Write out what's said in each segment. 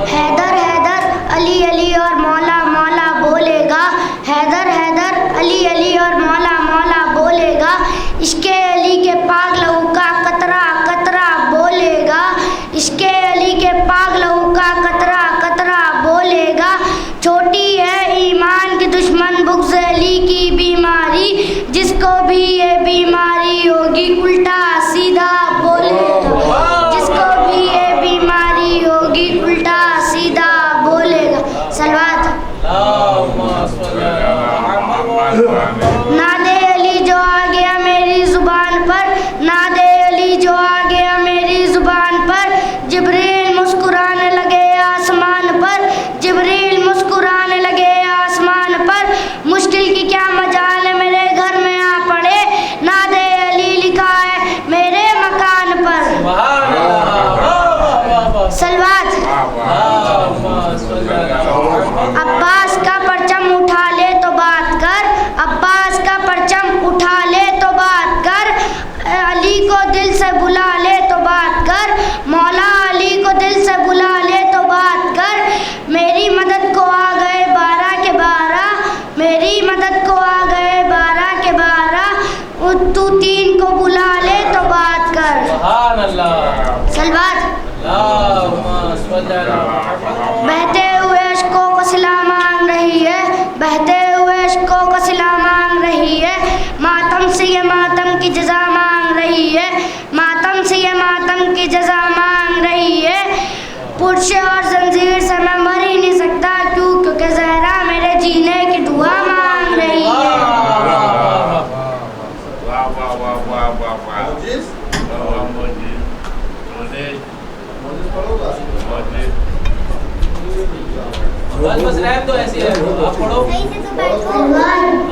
हैदर हैदर अली अली और मौला मौला बोलेगा, हैदर हैदर अली अली और मौला मौला बोलेगा, इश्के अली के पाक लहू का कतरा कतरा बोलेगा, इश्के अली के पाक लहू का कतरा कतरा बोलेगा। छोटी है ईमान की दुश्मन बुग़्ज़ अली की बीमारी, जिसको भी ये बीमारी होगी उल्टा सीधा बोलेगा, जिसको भी ये बीमारी होगी उल्टा सीधा बोलेगा। सलवात। नादे अली जो आ गया मेरी जुबान पर, नादे अली जो आ गया मेरी जुबान पर, जिब्रील मुस्कुराने लगे आसमान पर, जिब्रील मुस्कुराने लगे आसमान पर, मुश्किल की क्या मजाल है मेरे घर में आ पड़े, नादे अली लिखा है मेरे मकान पर। सलवात। अब्बास का परचम उठा ले तो बात कर, अब्बास का परचम उठा ले तो बात कर, अली को दिल से बुला ले तो बात कर, मौला अली को दिल से बुला ले तो बात कर, मेरी मदद को आ गए 12 के 12, मेरी मदद को आ गए 12 के 12, तू 3 को बुला ले तो बात कर। सलवात। बहते हुए अश्कों को सिला मांग रही है, बहते हुए अश्कों को सिला मांग रही है, मातम से ये मातम की जजा मांग रही है, मातम से ये मातम की जजा मांग रही है। पुरशे और जंजीर से मैं मर ही नहीं सकता, क्योंकि ज़हरा मेरे जीने की दुआ मांग रही है। बस रैप तो ऐसी है, आप पढ़ो।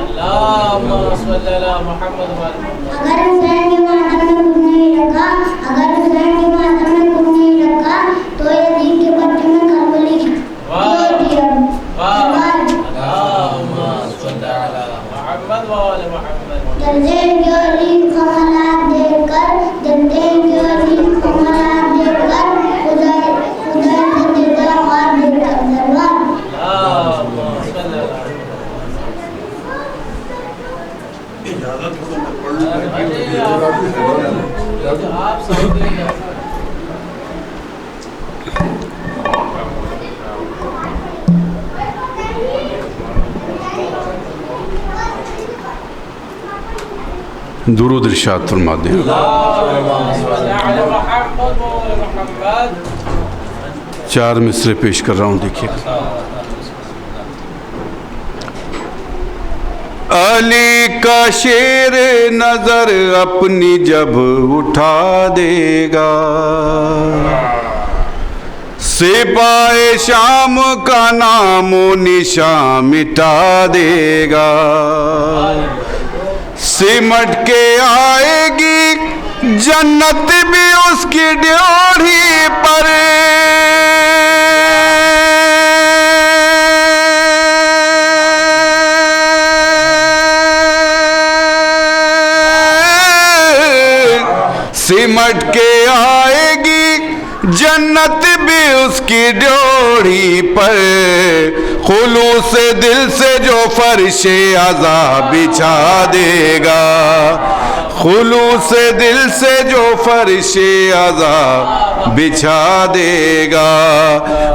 अल्लाहुम्मा सल्ली अला मुहम्मद। अगर हुसैन के मातम में कुछ नहीं रखा, अगर हुसैन के मातम में कुछ नहीं रखा, तो यजीद के बच्चे में करबली दिया। अल्लाहुम्मा सल्ली अला मुहम्मद व आले मुहम्मद। जलते के अली कमलात देखकर, जलते के अली कमलात देखकर, खुदा खुदा से दिलदार और दिलदार। आप सब दुरूद इरशाद फरमा दें। चार मिसरे पेश कर रहा हूँ, देखिए। अली का शेर नजर अपनी जब उठा देगा, सिपाहे शाम का नामो निशान मिटा देगा, सिमट के आएगी जन्नत भी उसकी ड्योढ़ी पर, सिमट के आएगी जन्नत भी उसकी ड्योढ़ी पर, खुलूस दिल से जो फर्शे अज़ाब बिछा देगा, खुलूस दिल से जो फर्शे अज़ाब बिछा देगा,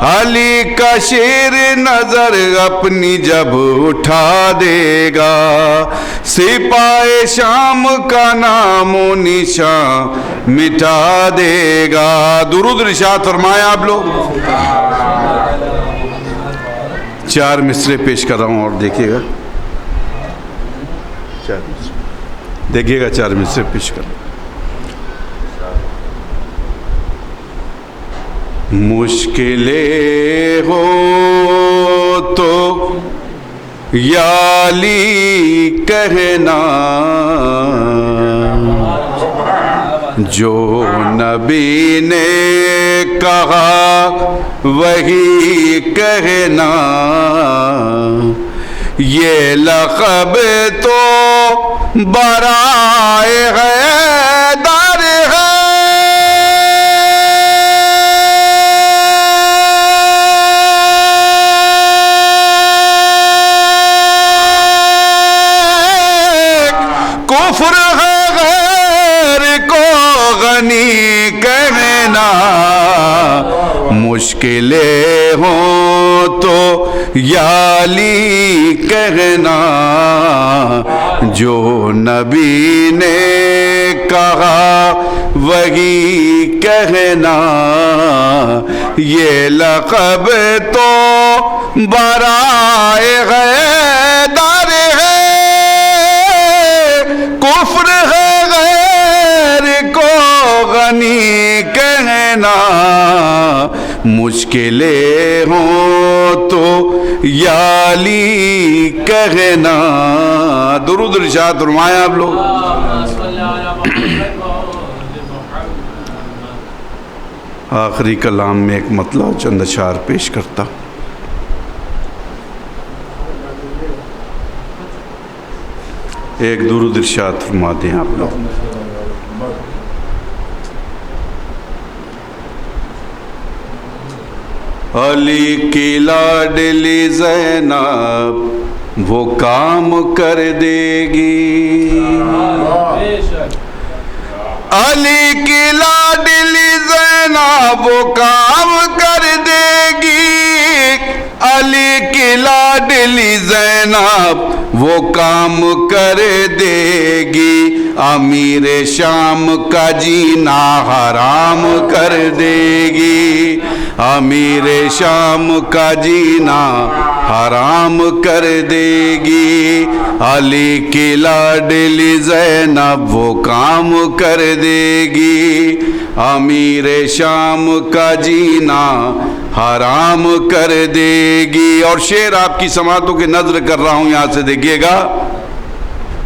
अली का शेर नजर अपनी जब उठा देगा, सिपाहे शाम का नामो निशान मिटा देगा। दुरूद इरशाद फरमाया आप लोग। चार मिसरे पेश कर रहा हूँ और देखिएगा, देखिएगा चार मिसरे पेश कर। मुश्किलें हो तो याली कहना, जो नबी ने कहा वही कहना, ये लक़ब तो बराए हैदर है, कुफ्र है गैर को गनी कहना, मुश्किलें हो तो याली कहना, जो नबी ने कहा वही कहना, ये लक़ब तो बराए हैदर है, कुफ्र है गैर को गनी कहना, मुश्किलें हो तो याली कहना। दुरूद इरशाद फरमाएं आप लोग। आखिरी कलाम में एक मतला चंद अशार पेश करता। एक दुरूद इरशाद फरमा दें आप लोग। अली की लाडली ज़ैनब वो काम कर देगी, अली की लाडली ज़ैनब वो काम कर देगी, अली की लाडली ज़ैनब वो काम कर देगी, अमीर शाम का जीना हराम कर देगी, अमीर शाम का जीना हराम कर देगी, अली की लाडली ज़ैनब वो काम कर देगी, अमीर शाम का जीना हराम कर देगी। और शेर आपकी समातों की नजर कर रहा हूं, यहां से देखिएगा।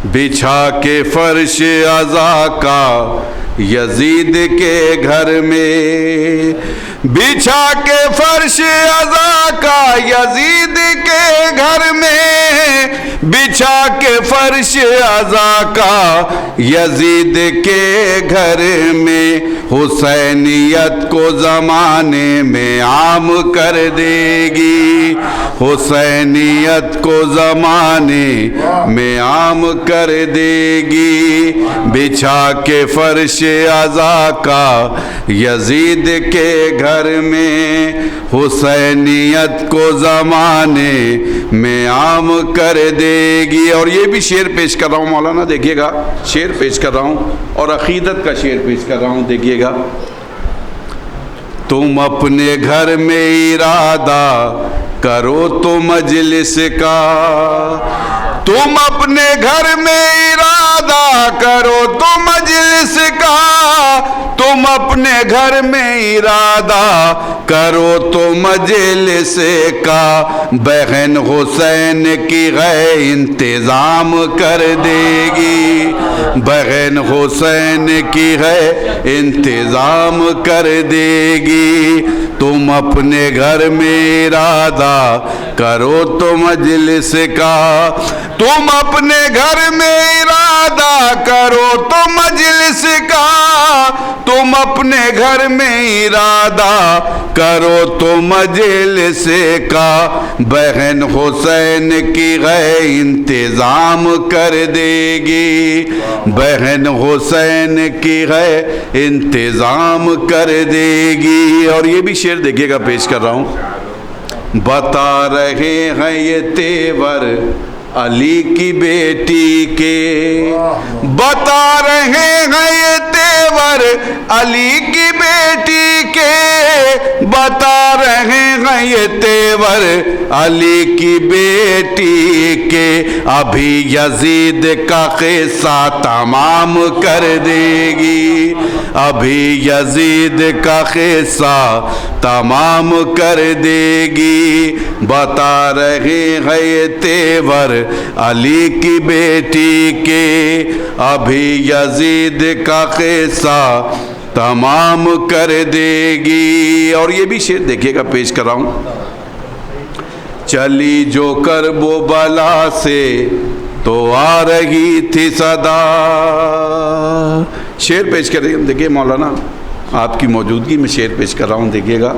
बिछा के फर्श अज़ा का यजीद के घर में, बिछा के फर्श अज़ा का यजीद के घर में, बिछा के फर्श अज़ा का यजीद के घर में, हुसैनियत को ज़माने में आम कर देगी, हुसैनियत को ज़माने में आम कर देगी, बिछा के फर्श अज़ा का यजीद के घर में, हुसैनियत को ज़माने में आम कर देगी। और ये भी शेर पेश कर रहा हूँ मौलाना, देखिएगा, शेर पेश कर रहा हूँ और अकीदत का शेर पेश कर रहा हूँ, देखिएगा। तुम अपने घर में इरादा करो तो मजलिस का, तुम अपने घर में इरादा करो तो मजलिस का, तुम अपने घर में इरादा करो तो मजलिस का, बहन हुसैन की गै इंतज़ाम कर देगी, बहन हुसैन की गै इंतज़ाम कर देगी, तुम अपने घर में इरादा करो तो मजलिस का, तुम अपने घर में इरादा करो तो मजलिस का, तुम अपने घर में इरादा करो तो मजलिस का, बहन हुसैन की गै इंतज़ाम कर देगी, बहन हुसैन की गै इंतज़ाम कर देगी। और ये भी शेर देखिएगा, पेश कर रहा हूँ। बता रहे हैं ये तेवर अली की बेटी के, बता रहे हैं ये तेवर अली की बेटी के, बता रहे हैं ये तेवर अली की बेटी के, अभी यजीद का क़िस्सा तमाम कर देगी, अभी यजीद का क़िस्सा तमाम कर देगी, बता रहे हैं ये तेवर अली की बेटी के, अभी यजीद का क़िस्सा तमाम कर देगी। और ये भी शेर देखिएगा, पेश कर रहा हूँ। चली जो करबो बला से तो आ रही थी सदा, शेर पेश कर रही, देखिए मौलाना आपकी मौजूदगी में शेर पेश कर रहा हूँ, देखिएगा।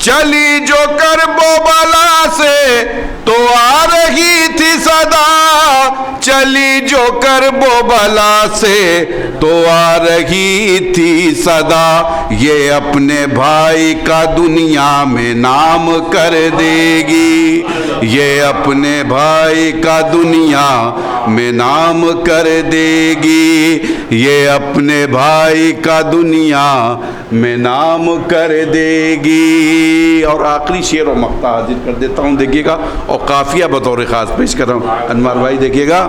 चली जो करबो बला से तो आ रही थी सदा, चली जो करबो बला से तो आ रही थी सदा। ये अपने भाई का दुनिया में नाम कर देगी, ये अपने भाई का दुनिया में नाम कर देगी, ये अपने भाई का दुनिया में नाम कर देगी। और आखिरी शेर और मक्ता हाजिर कर देता हूँ, देखिएगा, और काफिया बतौर खास पेश कर रहा हूँ। अनवर भाई देखिएगा।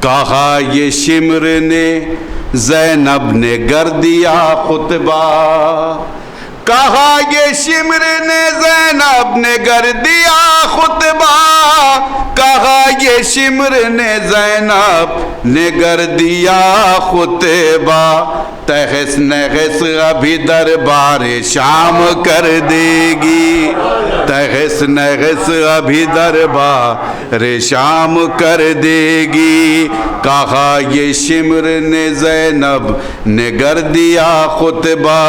कहा ये शिमर ने ज़ैनब ने कर दिया खुतबा, कहा ये शिमर ने ज़ैनब ने कर दिया खुतबा, कहा ये शिमर ने ज़ैनब ने कर दिया खुतबा। तहस नहस अभी दरबार शाम कर देगी, तहस नहस अभी दरबार शाम कर देगी। कहा ये शिमर ने ज़ैनब ने कर दिया खुतबा,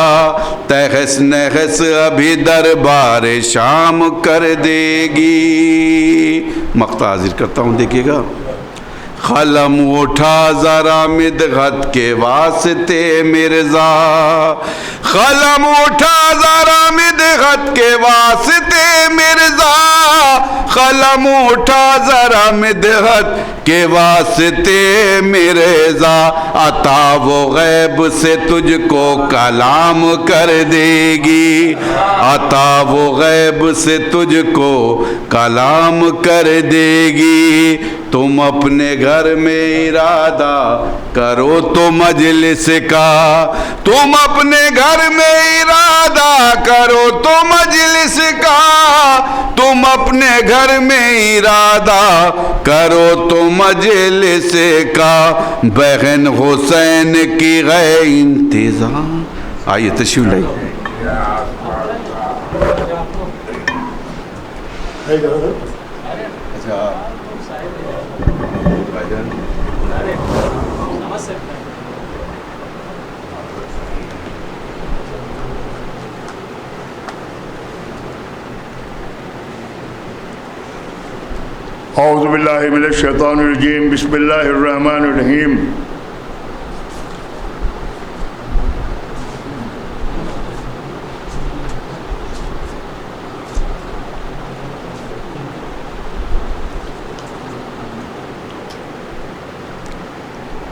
तहस नहस अभी दरबार शाम कर देगी। मक्ता हाजिर करता हूँ, देखिएगा। कलम उठा जरा मिदगत के वास्ते मिर्जा, कलम उठा जरा मिदगत के वास्ते मिर्जा, कलम उठा जरा मिदगत के वास्ते मिर्जा। अता वो गैब से तुझको कलाम कर देगी, अता वो गैब से तुझको कलाम कर देगी। तुम अपने घर में इरादा करो तो मजलिस का, तुम अपने घर में इरादा करो तो मजलिस का, तुम अपने घर में इरादा करो तो मजलिस का। बहन हुसैन की गए इंतज़ाम। आइए तशरीफ लाइए। औज़ु बिल्लाहि मिनश शैतानिर रजीम, बिस्मिल्लाहिर रहमानिर रहीम।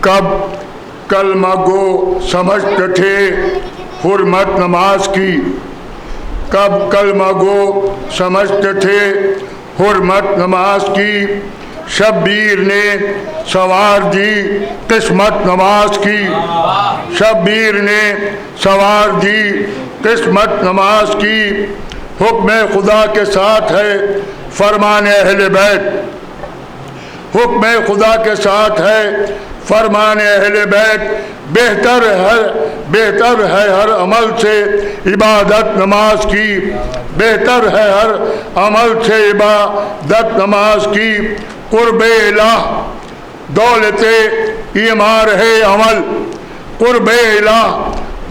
कब कलमा गो समझते थे हुर्मत नमाज की, कब कलमा गो समझते थे हुर्मत नमाज की। शब्बीर ने सवार दी किस्मत नमाज की, शब्बीर ने सवार दी किस्मत नमाज की। हुक्म खुदा के साथ है फरमान अहले बैत, हुक्म खुदा के साथ है फरमान अहले बैत। बेहतर है हर अमल से इबादत नमाज की, बेहतर है हर अमल से इबादत नमाज की। कुर्बे इलाह दौलते ईमार है अमल, कुर्बे इलाह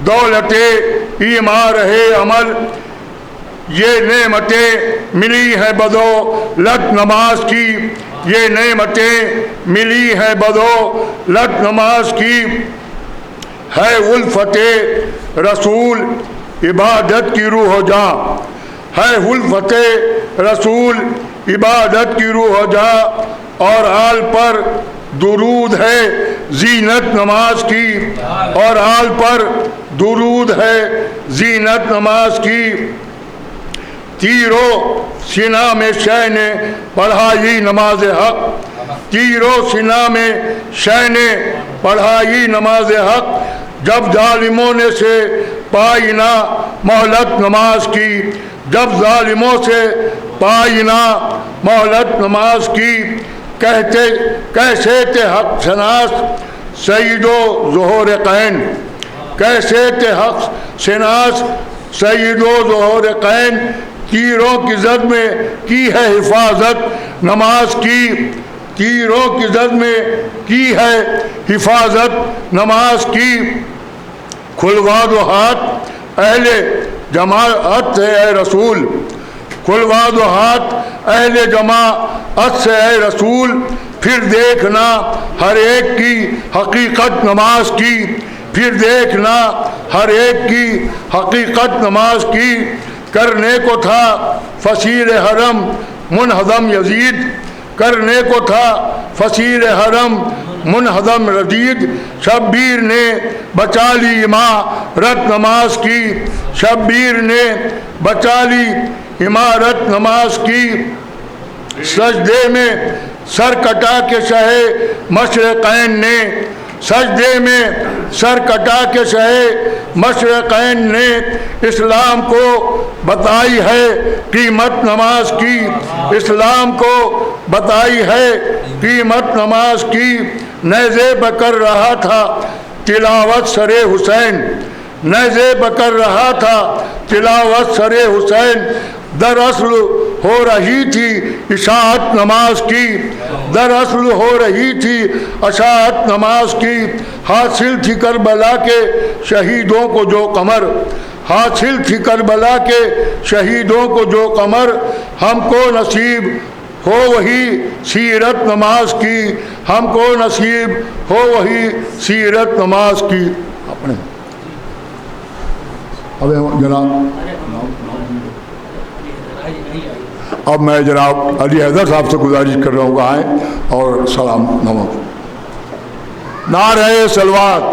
दौलते ईमार है अमल। ये नेमतें मिली है बदौलत नमाज की, ये नेमतें मिली है बदौलत नमाज की। है उल्फते रसूल इबादत की रूह जा, है उल्फते रसूल इबादत की रूह जा। और आल पर दुरूद है जीनत नमाज की, और आल पर दुरूद है जीनत नमाज की। तीरों सीना में शह ने पढ़ाई नमाज हक, तीरों सीना में शह ने पढ़ाई नमाज हक। जब जालिमों ने से पाई ना मोहलत नमाज की, जब जालिमों से पाई ना मोहलत नमाज की। कहते कैसे थे हक शनास सईदो ज़ोहर कैन, कैसे थे हक शनास सईदो ज़ोहर कैन। तीरों की जद में की है हिफाजत नमाज की, तीरों की जद में की है हिफाजत नमाज की। खुलवा दो हाथ अहले जमाअत से ए रसूल, खुलवा दो हाथ अहले जमाअत से ए रसूल, फिर देखना हर एक की हकीकत नमाज की, फिर देखना हर एक की हकीकत नमाज की। करने को था फसील हरम मुनहदम यजीद, करने को था फसील हरम मुनहदम यजीद। शब्बीर ने बचा ली इमारत नमाज की, शब्बीर ने बचा ली इमारत नमाज की। सजदे में सर कटा के शहे मशरक़ैन ने, सजदे में सर कटा के शहे मशरक़ैन ने इस्लाम को बताई है कीमत नमाज की, इस्लाम को बताई है कीमत नमाज की। नज़े बकर रहा था तिलावत सरे हुसैन, नज़े बकर रहा था तिलावत सरे हुसैन। दरअसल हो रही थी इशाअत नमाज की, दरअसल हो रही थी इशाअत नमाज की। हासिल थी करबला के शहीदों को जो कमर, हासिल थी करबला के शहीदों को जो कमर। हमको नसीब हो वही सीरत नमाज की, हमको नसीब हो वही सीरत नमाज की। अपने अब जनाब, अब मैं जनाब अली हैदर साहब से गुजारिश कर रहा हूँ आए और सलाम नमक नारे सलवात।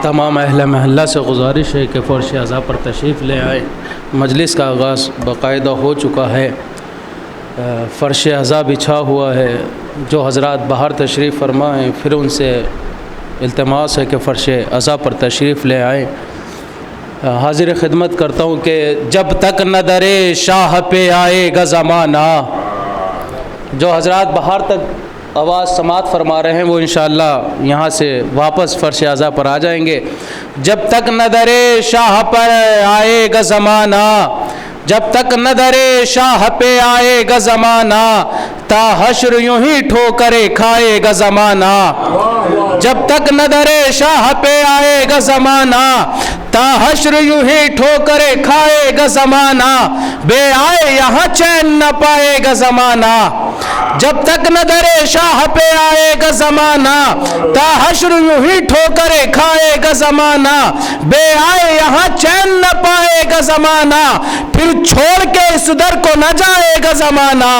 तमाम अहले महल्ला से गुजारिश है कि फ़र्श अज़ा पर तशरीफ़ ले आए। मजलिस का आगाज़ बाकायदा हो चुका है, फ़र्श अज़ा बिछा हुआ है। जो हज़रात बाहर तशरीफ़ फरमाएँ फिर उनसे इल्तिमास है कि फ़र्श अज़ा पर तशरीफ़ ले आए। हाजिर खिदमत करता हूँ कि जब तक नदरे शाह पे आएगा ज़माना, जो हज़रात बाहर तक आवाज़ समात फरमा रहे हैं वो इंशाअल्लाह यहाँ से वापस फ़र्श अज़ा पर आ जाएंगे। जब तक नदरे शाह पर आएगा ज़माना, जब तक नदरे शाह पे आएगा ज़माना, ता हश्र यूं ही ठोकरे खाएगा ज़माना। जब तक नदरे शाह पे आएगा ज़माना, ता हश्र यूं ही ठोकरे खाएगा ज़माना। बे आए यहाँ चैन न पाएगा ज़माना। जब तक नदरे शाह पे आएगा ज़माना, ता हश्र यूं ही ठोकरे खाएगा ज़माना। बे आए यहाँ चैन न पाएगा ज़माना, फिर छोड़ के इस दर को न जाएगा ज़माना।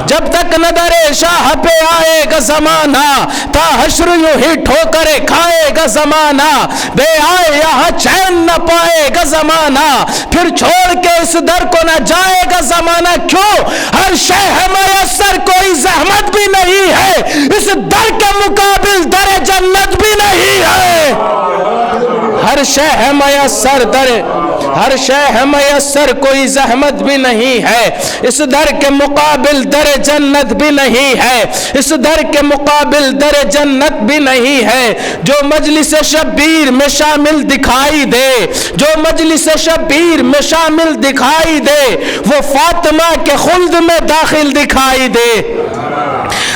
जब तक नदरे शाह पे आएगा ज़माना, ता हश्र यूं ही ठोकरे खाएगा ज़माना। बे आए यहाँ चैन न पाएगा ज़माना, फिर छोड़ के इस दर को न जाएगा ज़माना। क्यों? हर शय है मयस्सर, कोई जहमत भी नहीं है, इस दर के मुकाबिल दर जन्नत भी नहीं है। हर शय है मयस्सर दर, हर शय है मयस्सर, कोई जहमत भी नहीं है, इस दर के मुकाबिल दर जन्नत भी नहीं है, इस दर के मुकाबिल दर जन्नत भी नहीं है। जो मजलिस शब्बीर में शामिल दिखाई दे, जो मजलिस शब्बीर में शामिल दिखाई दे, वो फातिमा के खुल्द में दाखिल दिखाई दे।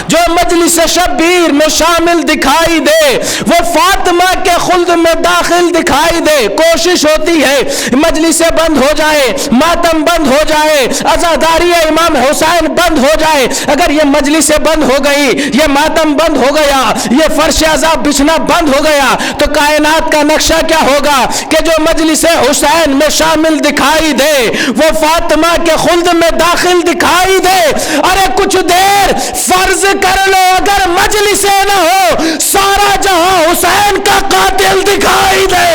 जो मजलिस शब्बीर में शामिल दिखाई दे, वो फातिमा के खुल्द में दाखिल दिखाई दे। कोशिश होती है मजलिसें बंद हो जाए, मातम बंद हो जाए, अज़ादारी इमाम हुसैन बंद हो जाए। अगर ये मजलिसें बंद हो गई, ये मातम बंद हो गया, ये फर्श अज़ाब बिछना बंद हो गया, तो कायनात का नक्शा क्या होगा कि जो मजलिसें हुसैन में शामिल दिखाई दे, वो फातिमा के खुल्द में दाखिल दिखाई दे। अरे कुछ देर फर्ज कर लो, अगर मजलिसें न हो, सारा जहां हुसैन का कातिल दिखाई दे।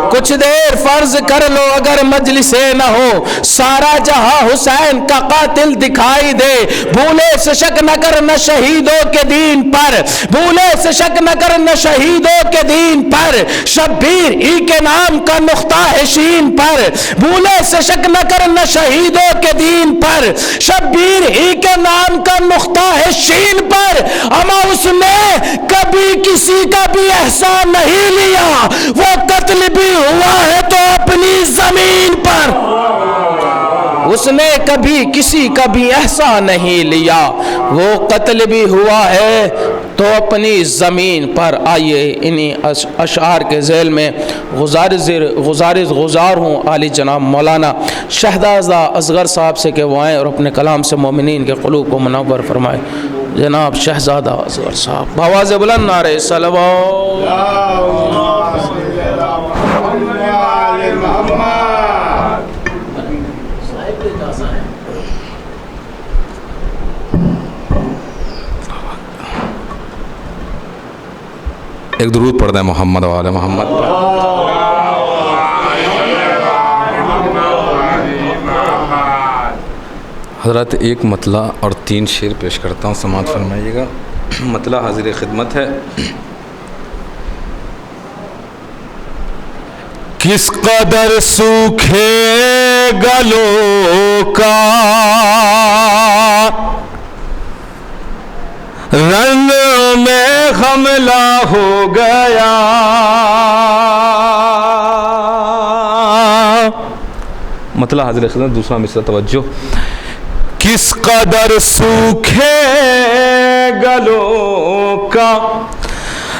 कुछ देर फर्ज कर लो, अगर मजलिसें न हो, सारा जहां हुसैन का कातिल दिखाई दे। भूले से शक न कर न शहीदों के दीन पर, भूले से शक न कर न शहीदों के दीन पर, शब्बीर ही के नाम का नुक्ता है शीन पर। भूले से शक न कर न शहीदों के दीन पर, शब्बीर ही के नाम का नुक्ता है शीन पर। अमा उसने कभी किसी का भी एहसान नहीं लिया, वो कत्ल भी हुआ है तो अपनी जमीन पर। उसने कभी किसी का भी एहसान नहीं लिया, वो कत्ल भी हुआ है तो अपनी ज़मीन पर आइए इन्हीं अशआर के ज़ैल में गुज़ार हूँ आली जनाब मौलाना शहजादा असगर साहब से कि वो आएँ और अपने कलाम से मोमिनीन के क़ुलूब को मुनव्वर फरमाए। जनाब शहजादा असगर साहब बआवाज़ बुलंद नारे सलवात। एक दुरूद पढ़ दें मोहम्मद वाले मोहम्मद पर। हज़रत एक मतला और 3 शेर पेश करता हूँ, समाअत फरमाइएगा। मतला हाजिर खिदमत है। किस कदर सूखे गलों का रंग में हमला हो गया, मतला हाजिर खिदमत दूसरा मिसरा तवज्जो। किस कदर सूखे गलों का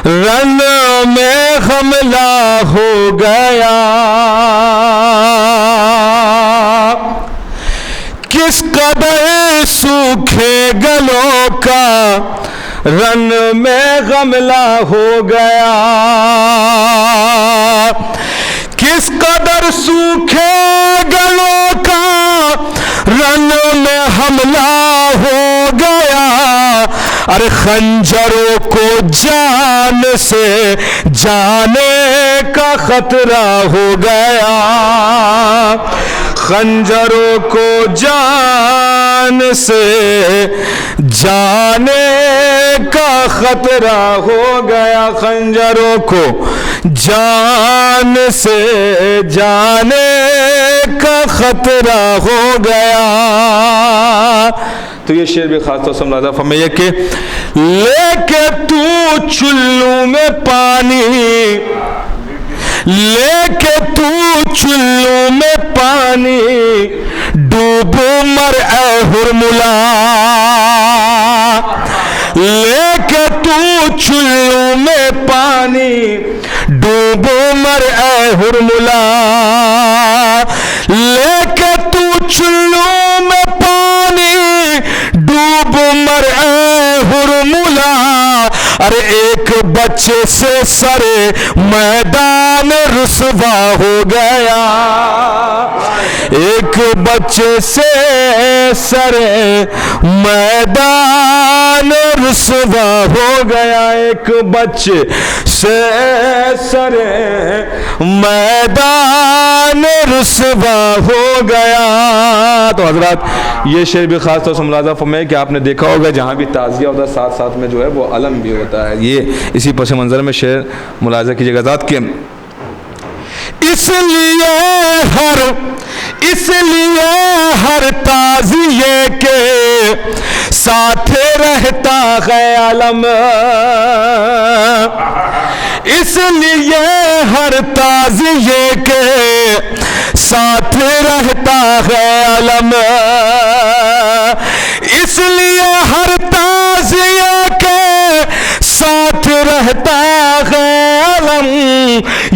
रंग में हमला हो गया, किस कदर सूखे गलों का रन में गमला हो गया, किस कदर सूखे गलों का रन में हमला हो गया। अरे खंजरों को जान से जाने का खतरा हो गया, खंजरों को जान से जाने का खतरा हो गया, खंजरों को जान से जाने का खतरा हो गया। तो ये शेर भी खास तौर से मुलाज़ा फरमाइए कि लेके तू चुल्लू में पानी, लेके तू चुल्लू में पानी डूब मर ए हुरमुला, लेके तू चुल्लू में पानी डूब मर ए हुरमुला, लेके तू चुल्लू में पानी डूब मर ए हुरमुला। अरे एक बच्चे से सरे मैदान रुसवा हो गया, एक बच्चे से सरे मैदान रुसवा हो गया, एक बच्चे से सरे मैदान रुसवा हो गया। तो हजरत ये शेर भी खास तौर से मुलाज़ा फरमाइए कि आपने देखा होगा जहाँ भी ताज़िया होता है साथ साथ में जो है वो अलम भी होता है। ये इसी पस मंज़र में शेर मुलाज़ा कीजिएगा ज़ात के। इसलिए हर ताज़िए के साथ रहता है अलम, इसलिए हर ताज़िए के साथ रहता है अलम, इसलिए हर ताज़िए के साथ रहता है अलम।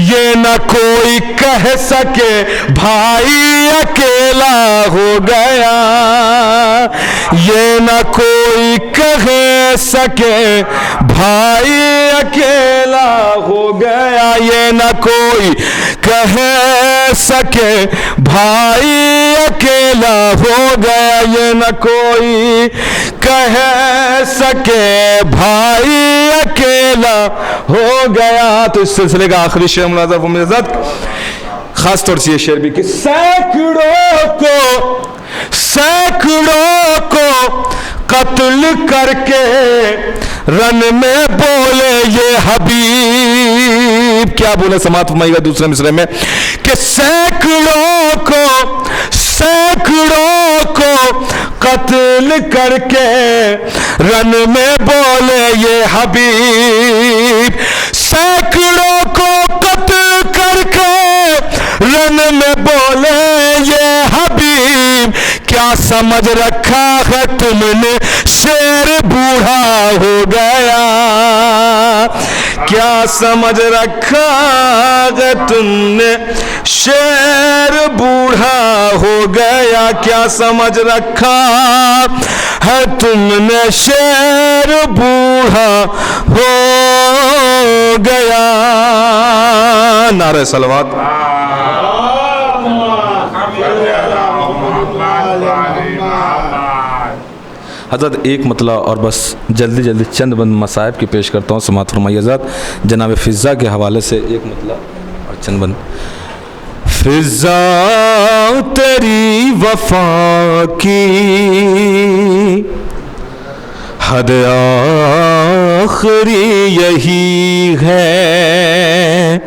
ये न कोई कह सके भाई अकेला हो गया, ये न कोई कह सके भाई अकेला हो गया, ये न कोई कह सके भाई अकेला हो गया, ये न कोई कह सके भाई अकेला हो गया। तो इस सिलसिले का आखिरी शेर मुलाज़ा फरमाइए खास तौर से ये शेर भी कि सैकड़ों को कत्ल करके रन में बोले ये हबीब, क्या बोले समाअत फरमाइएगा दूसरे मिसरे में कि सैकड़ों को कत्ल करके रन में बोले ये हबीब, सैकड़ों को कत्ल करके रन में बोले ये हबीब, क्या क्या समझ रखा है तुमने शेर बूढ़ा हो गया, क्या समझ रखा है तुमने शेर बूढ़ा हो गया, क्या समझ रखा है तुमने शेर बूढ़ा हो गया। नारे सलवात। हज़रत एक मतला और बस जल्दी जल्दी चंद बंद मसाइब की पेश करता हूँ, समाअत फरमाइए हज़रत। जनाब फ़िज़ा के हवाले से एक मतला और चंद बंद। फ़िज़ा तेरी वफ़ा की हद आखिरी यही है,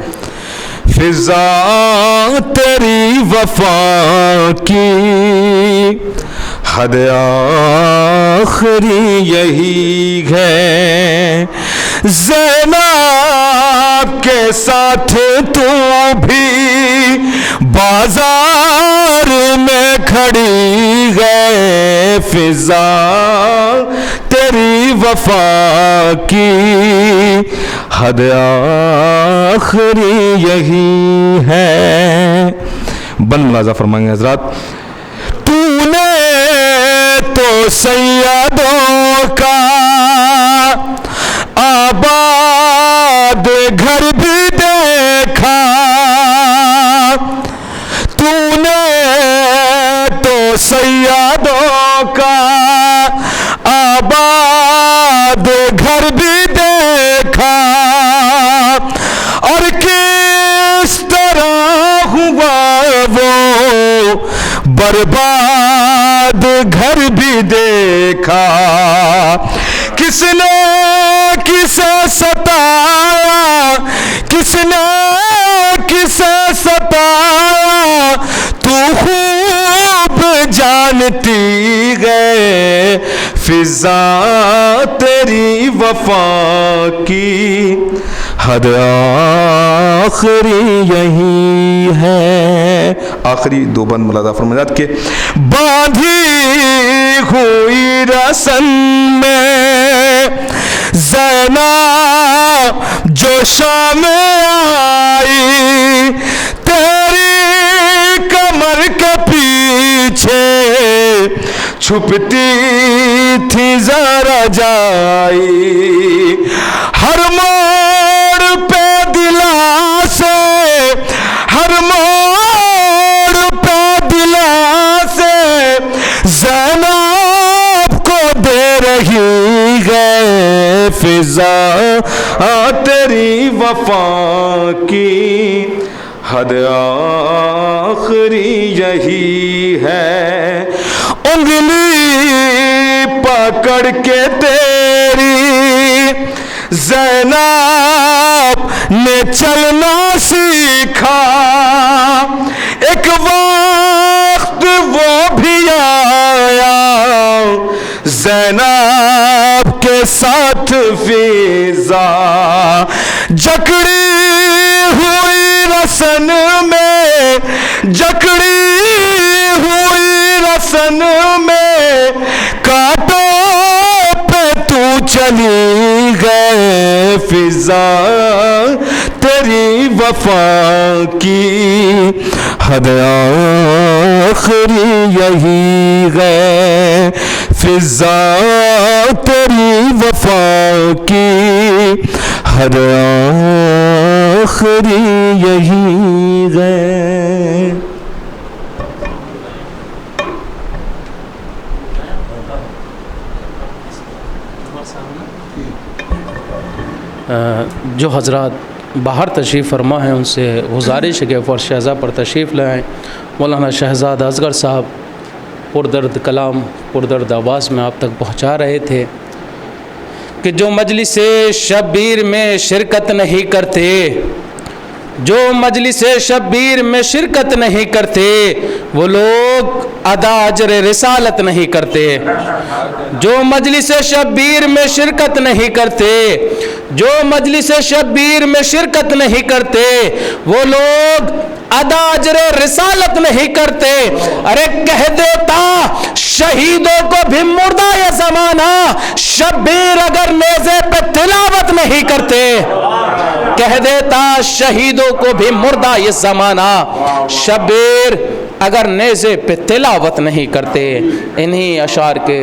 फ़िज़ा तेरी वफ़ा की हद आखिरी यही है। ज़ैनब के साथ तू भी बाजार में खड़ी है, फ़िज़ा तेरी वफ़ा की हद आखिरी यही है। बन मुलाज़ा फरमाएंगे हज़रात। तूने तो सैयदों का आबाद घर भी देखा, तूने तो सैयदों का आबाद घर भी देखा, और किस तरह हुआ वो बर्बाद घर भी देखा। किसने किसे सताया, किसने किसे सताया, तू खूब जानती है, फ़िज़ा तेरी वफ़ा की हद आखिरी यही है। आखिरी दो बंद मुलाज़ा फरमाया के बांधी हुई रस्म में ज़ैनब जो शाम आई, तेरी कमर के पीछे छुपती थी ज़रा जाई, हर मोड़ पे दिलासे, हर मोड़ पे दिलासे ज़ैनब को दे रही है, फ़िज़ा तेरी वफ़ा की हद आखिरी यही है। उंगली पकड़ के तेरी ज़ैनब ने चलना सीखा, एक वक्त वो भी आया ज़ैनब के साथ फ़िज़ा, जकड़ी हुई रसन में, जकड़ी हुई रसन में कांटों पे तू चली गए, फ़िज़ा तेरी वफ़ा की हद आखिरी यही है, फ़िज़ा तेरी वफ़ा की हद आखिरी यही है। जो हज़रात बाहर तशरीफ़ फरमा हैं उनसे गुजारिश है कि फ़र्श अज़ा पर तशरीफ़ लाएँ। मौलाना शहज़ाद असगर साहब पुरदर्द कलाम पुरदर्द आवाज़ में आप तक पहुँचा रहे थे कि जो मजलिस शब्बीर में शिरकत नहीं करते, जो मजलिस शब्बीर में शिरकत नहीं करते, वो लोग अदा अजर रिसालत नहीं करते। जो मजलिस शब्बीर में शिरकत नहीं करते, जो मजलिस शब्बीर में शिरकत नहीं करते, वो लोग अदा अजरे रिसालत नहीं करते। अरे कह देता शहीदों को भी मुर्दा ये जमाना, शब्बीर अगर नेज़े पे तिलावत नहीं करते। कह देता शहीदों को भी मुर्दा ये जमाना, शब्बीर अगर नेज़े पे तिलावत नहीं करते। इन्हीं अशार के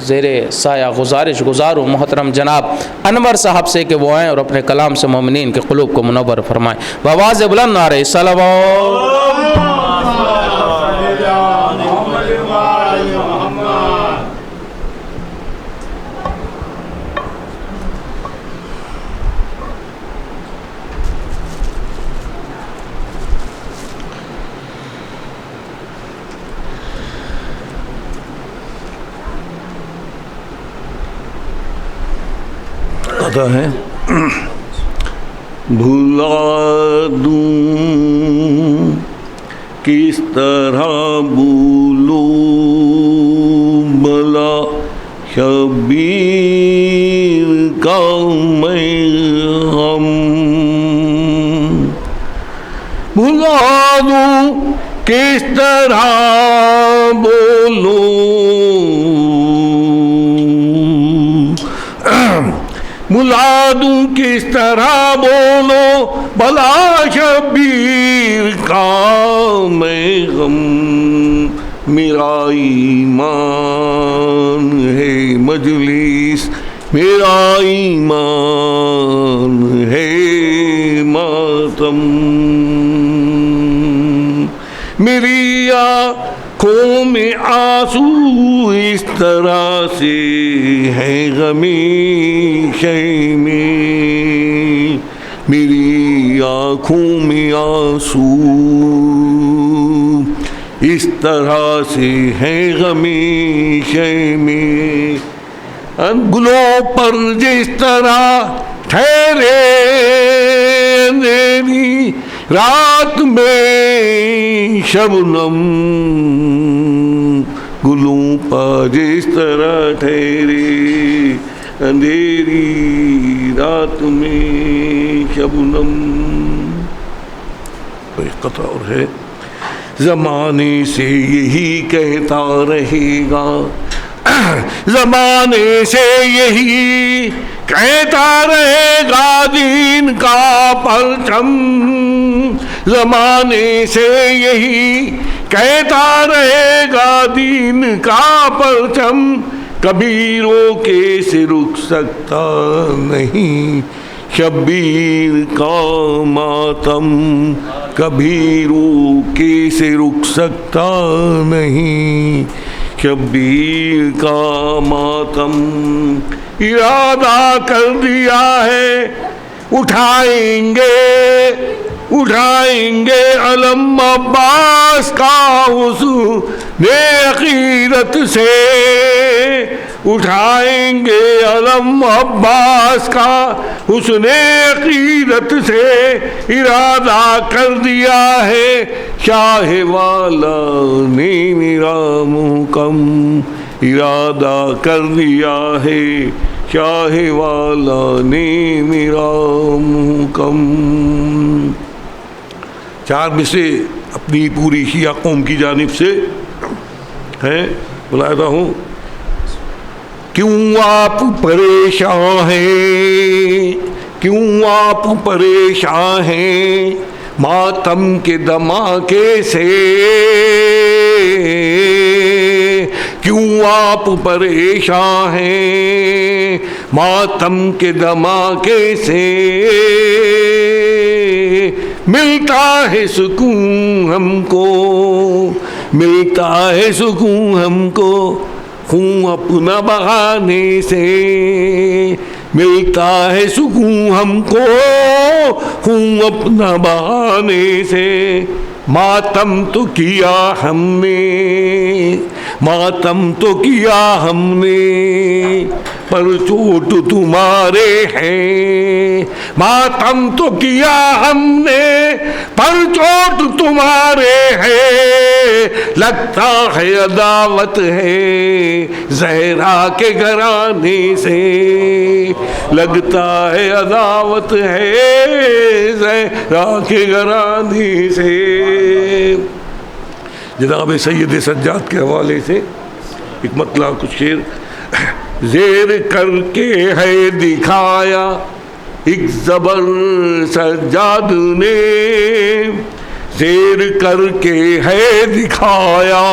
ज़ेरे साया गुजारिश गुजारूँ मोहतरम जनाब अनवर साहब से कि वो आएँ और अपने कलाम से मोमिनीन के क़ुलूब को मुनव्वर फरमाएँ। आवाज़ बुलंद नारे सलावत। पता है भुला दूं किस तरह भूलूं भला शबीर का मैं हम। भुला दूं किस तरह बोलूं बुला दूं किस तरह बोलो भला शबीर का मैं गम। मेरा ईमान है मजलिस, मेरा ईमान है मातम। मेरी आँखों में आंसू इस तरह से है गमी में। मेरी आँखों में आंसू इस तरह से है गमी में। गुलों पर जिस तरह ठहरे अंधेरी रात में शबनम। गुलों पर जिस तरह ठहरे अंधेरी रात में शबनम। एक कथा और है, ज़माने से यही कहता रहेगा, ज़माने से यही कहता रहेगा दीन का परचम। ज़माने से यही कहता रहेगा दीन का परचम। कभी रोके से रुक सकता नहीं शब्बीर का मातम। कभी रोके से रुक सकता नहीं शब्बीर का मातम। इरादा कर दिया है उठाएंगे उठाएंगे अलम अब्बास का उसने अकीदत से। उठाएंगे अलम अब्बास का उसने अकीदत से। इरादा कर दिया है शाह वाला ने मेरा मुकम। इरादा कर दिया है शाह वाला ने मेरा मुकम। चार में से अपनी पूरी शिया कौम की जानिब से हैं बुलाता हूँ। क्यों आप परेशान हैं, क्यों आप परेशान हैं मातम के धमाके से। क्यों आप परेशान हैं मातम के धमाके से। मिलता है सुकून हमको, मिलता है सुकून हमको खून अपना बहाने से। मिलता है सुकून हमको खून अपना बहाने से। मातम तो किया हमने, मातम तो किया हमने पर चोट तुम्हारे हैं। मातम तो किया हमने पर चोट तुम्हारे हैं। लगता है अदावत है जहरा के घराने से, लगता है अदावत है जहरा के घराने से। जनाब सैयद सज्जाद के हवाले से एक मतलब कुछ शेर ज़ेर करके है दिखाया एक ज़बर सज्जाद ने, ज़ेर करके है दिखाया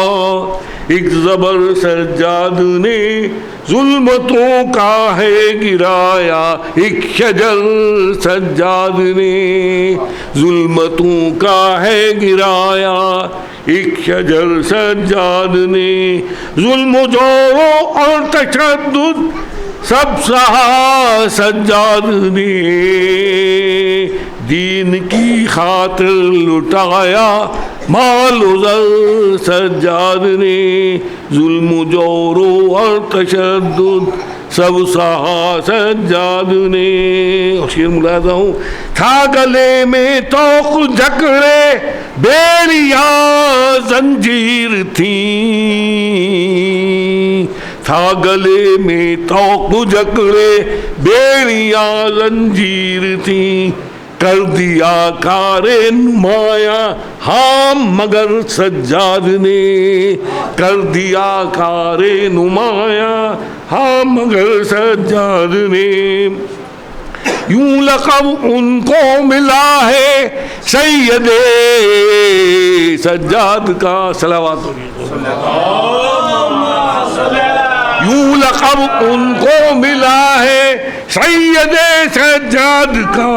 एक ज़बर सज्जाद ने, जुल्मतों का है गिराया एक शजर सज्जाद ने, जुल्मतों का है गिराया एक शजर सज्जाद ने, जुल्म जोरो और तशद्दुद सब सहा सज्जाद ने, दीन की खातिर लुटाया माल ज़र सज्जाद ने, जुल्म जोरो और तशद्दुद सब सहा सज्जाद ने। और शेर मुलाजा हूँ, था गले में तो जकड़े बेड़िया जंजीर थी, था गले में तो जकड़े बेड़िया जंजीर थी, कर दिया कारे नुमाया हाँ मगर सज्जाद ने, कर दिया कारे नुमाया हाँ मगर सज्जाद ने। यूं लक़ब उनको मिला है सैयदे सज्जाद का, सलावत हो यूं लक़ब उनको मिला है सैयदे सज्जाद का,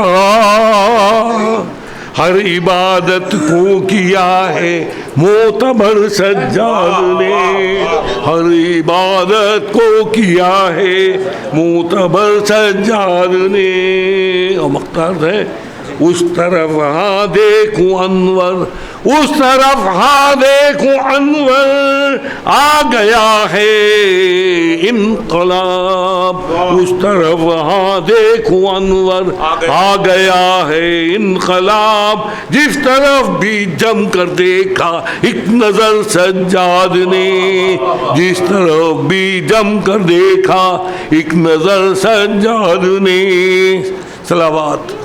हर इबादत को किया है मोतबर सज्जाद ने, हर इबादत को किया है मोतबर सज्जाद ने। और मख्तार है उस तरफ हाँ देखूं अनवर, उस तरफ हाँ देखूं अनवर, आ गया है इनकलाब, उस तरफ हाँ देखूं अनवर, आ गया है इनकलाब, जिस तरफ भी जम कर देखा एक नजर सज्जाद ने, जिस तरफ भी जम कर देखा एक नजर सज्जाद ने। सलावत।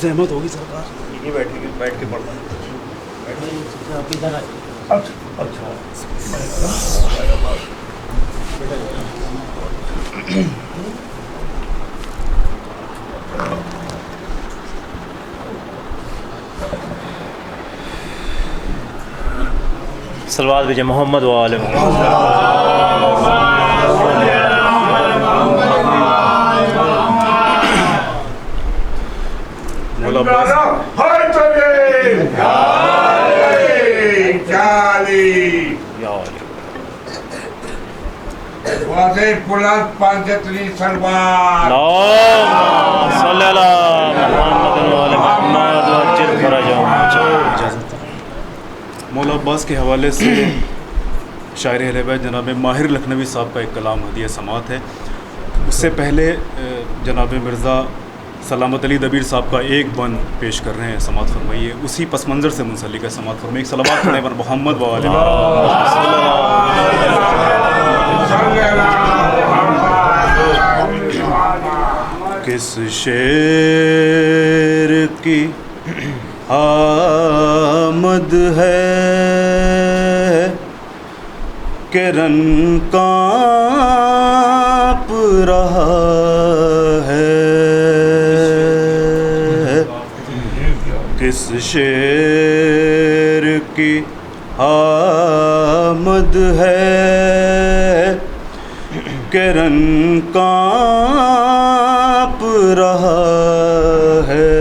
जहमत होगी सरकार, ये बैठ के पढ़ना। अच्छा सलवात विजय मोहम्मद वाले मौला अब्बास के हवाले से शायर अहले बैत जनाब माहिर लखनवी साहब का एक कलाम हदिया समात है। उससे पहले जनाब मिर्ज़ा सलामत अली दबीर साहब का एक बन पेश कर रहे हैं, समात फरमाइए। उसी पस मंज़र से मुंसलिक है, समात फरमाइए। सलावत पढ़ें वर मोहम्मद वाले। किस शेर की आमद है किरण कांप रहा है, किस शेर की आमद है किरण कांप रहा है,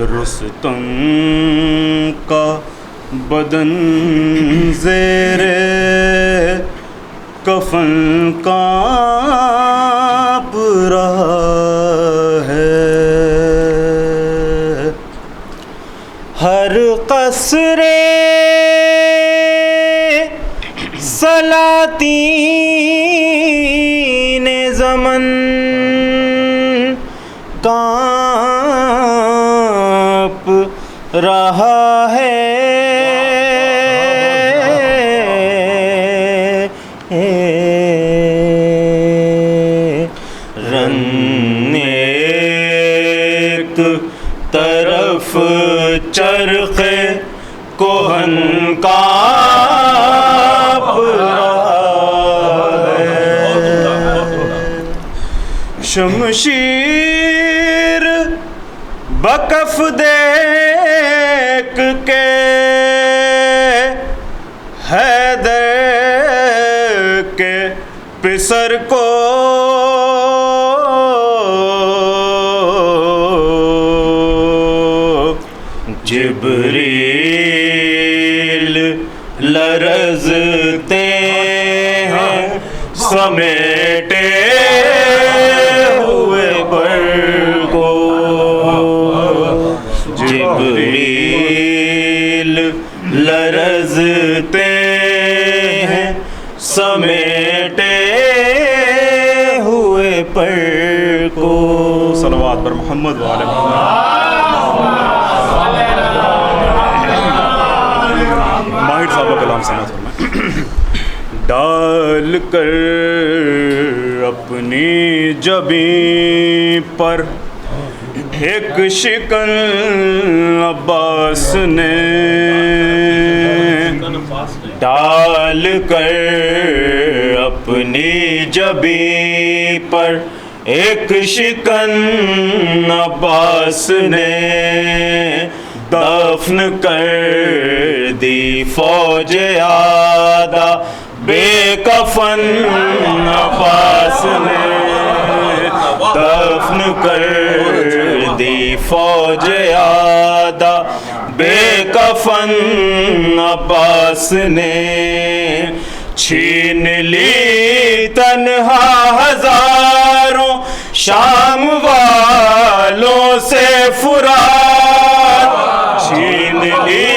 रुस्तम का बदन ज़ेरे कफन कांप रहा है, हर कसरे सलातीन ज़मन कांप रहा है, एक तरफ चरखे कोहन कांप रहा है, शमशीर बकफ देख के हैदर के पिसर को जिब्रील लरज़ते हैं समेटे हुए पर को, जिब्रील लरज़ते हैं समेटे हुए पर को। सलवात पर मोहम्मद वाले माहिर साहब का कलाम समात फरमाएं। डाल कर अपनी जबीं पर एक शिकन अब्बास ने, डाल कर अपनी जबीं पर एक शिकन अब्बास ने, दफन कर दी फौज आदा बेकफन अब्बास ने, दफन कर दी फौज आदा बेकफन अब्बास ने, छीन ली तन्हा हजारों शाम वालों से फुरात, छीन ली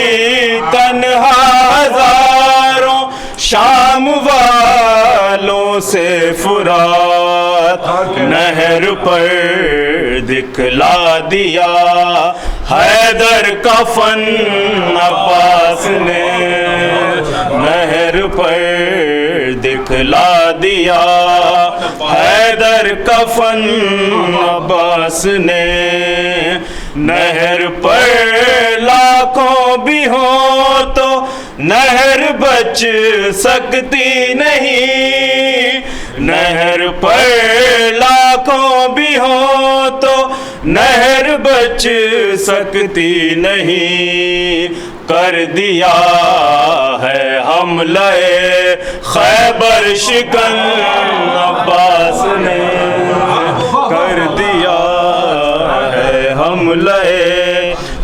तन्हा हजारों शाम वालों से फुरात, नहर पर दिखला दिया हैदर कफन अब्बास ने, नहर पर दिखला दिया हैदर कफन अब्बास ने, नहर पर लाखों भी हो तो नहर बच सकती नहीं, नहर पर लाखों भी हो तो नहर बच सकती नहीं, कर दिया है हमले खैबर शिकन अब्बास ने, कर दिया है हमले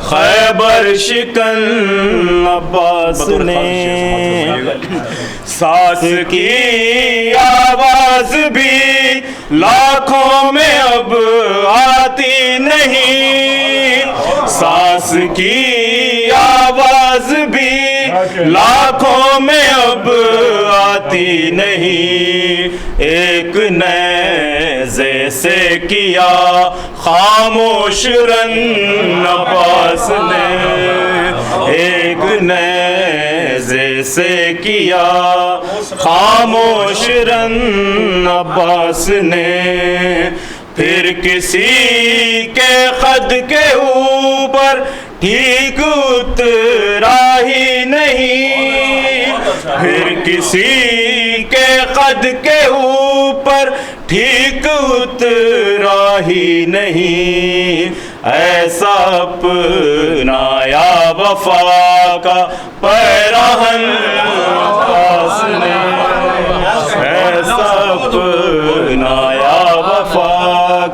खैबर शिकन अब्बास ने, सास की आवाज भी लाखों में अब आती नहीं, सास की आवाज भी लाखों में अब आती नहीं, एक नेज़े से किया खामोश रन अब्बास ने, एक नेज़े से किया खामोश रन अब्बास ने, फिर किसी के खद के ऊपर ठीक उतरा ही नहीं, फिर किसी के कद के ऊपर ठीक उतरा ही नहीं, ऐसा अपनाया वफा का पैराहन अब्बास ने, ऐसा अपनाया वफा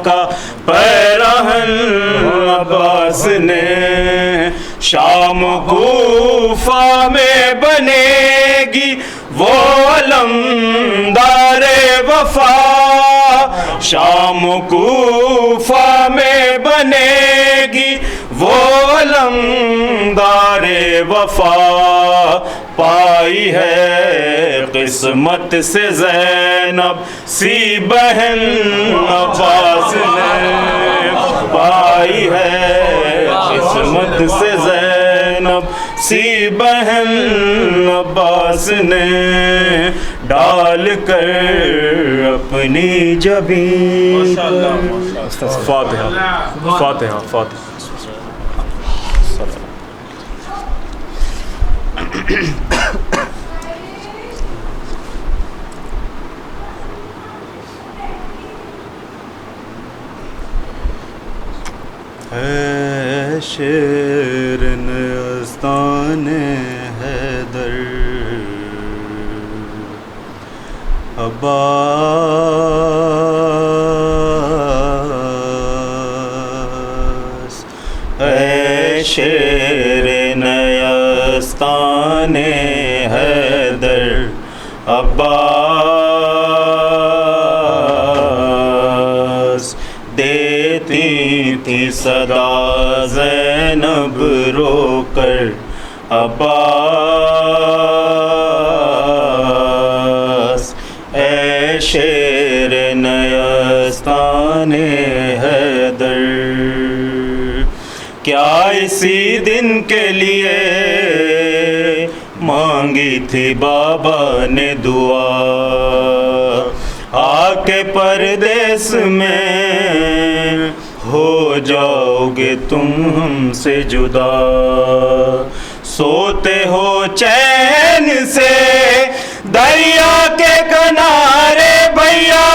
का पैराहन अब्बास ने, शाम कूफा में बनेगी वो अलमदार वफा शाम कूफा में बनेगी वो अलमदारे वफा। पाई है किस्मत से ज़ैनब सी बहन अब्बास ने, पाई है किस्मत से ज़ैनब सी बहन अब्बास ने, डाल कर अपनी जबीन। फातिहा फातिहा फातिहा। है शेर नस्ताने हैदर अब्बास, है शेर नस्ताने हैदर अब्बास, देती थी सदा ज़ैनब रोकर अब्बास, ऐ शेर नयस्ताने हैदर। क्या इसी दिन के लिए मांगी थी बाबा ने दुआ, आके परदेस में हो जाओगे तुम हमसे जुदा, सोते हो चैन से दरिया के किनारे भैया,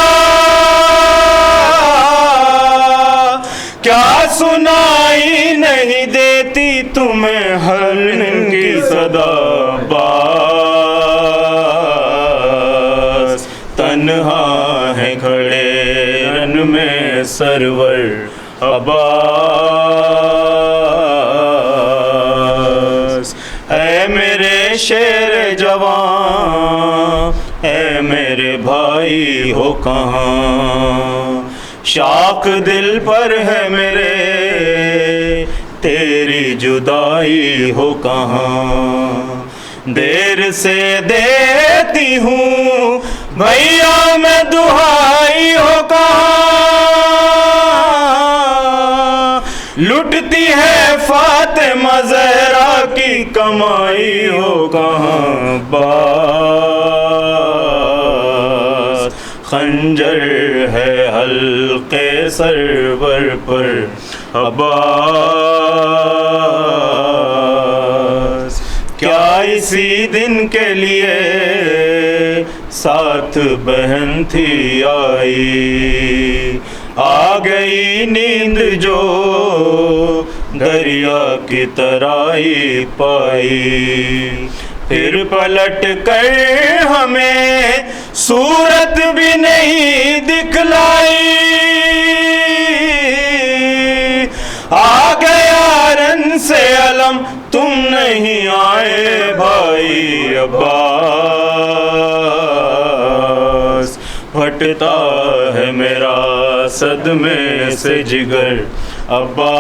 क्या सुनाई नहीं देती तुम्हें हर की सदा बास, तन्हा है खड़े रन में सरवर अब्बास, ऐ मेरे शेर जवान, ऐ मेरे भाई हो कहाँ, शाख दिल पर है मेरे तेरी जुदाई हो कहाँ, देर से देती हूँ भैया मैं दुहाई हो कहाँ, लुटती है फातिमा ज़हरा की कमाई हो कहाँ, बास खंजर है हल्के सरवर पर अब्बास, क्या इसी दिन के लिए साथ बहन थी आई, आ गई नींद जो दरिया की तराई पाई, फिर पलट कर हमें सूरत भी नहीं दिखलाई, आ गया रन से अलम तुम नहीं आए भाई अब्बास, फटता है मेरा सदमे से जिगर अब्बास,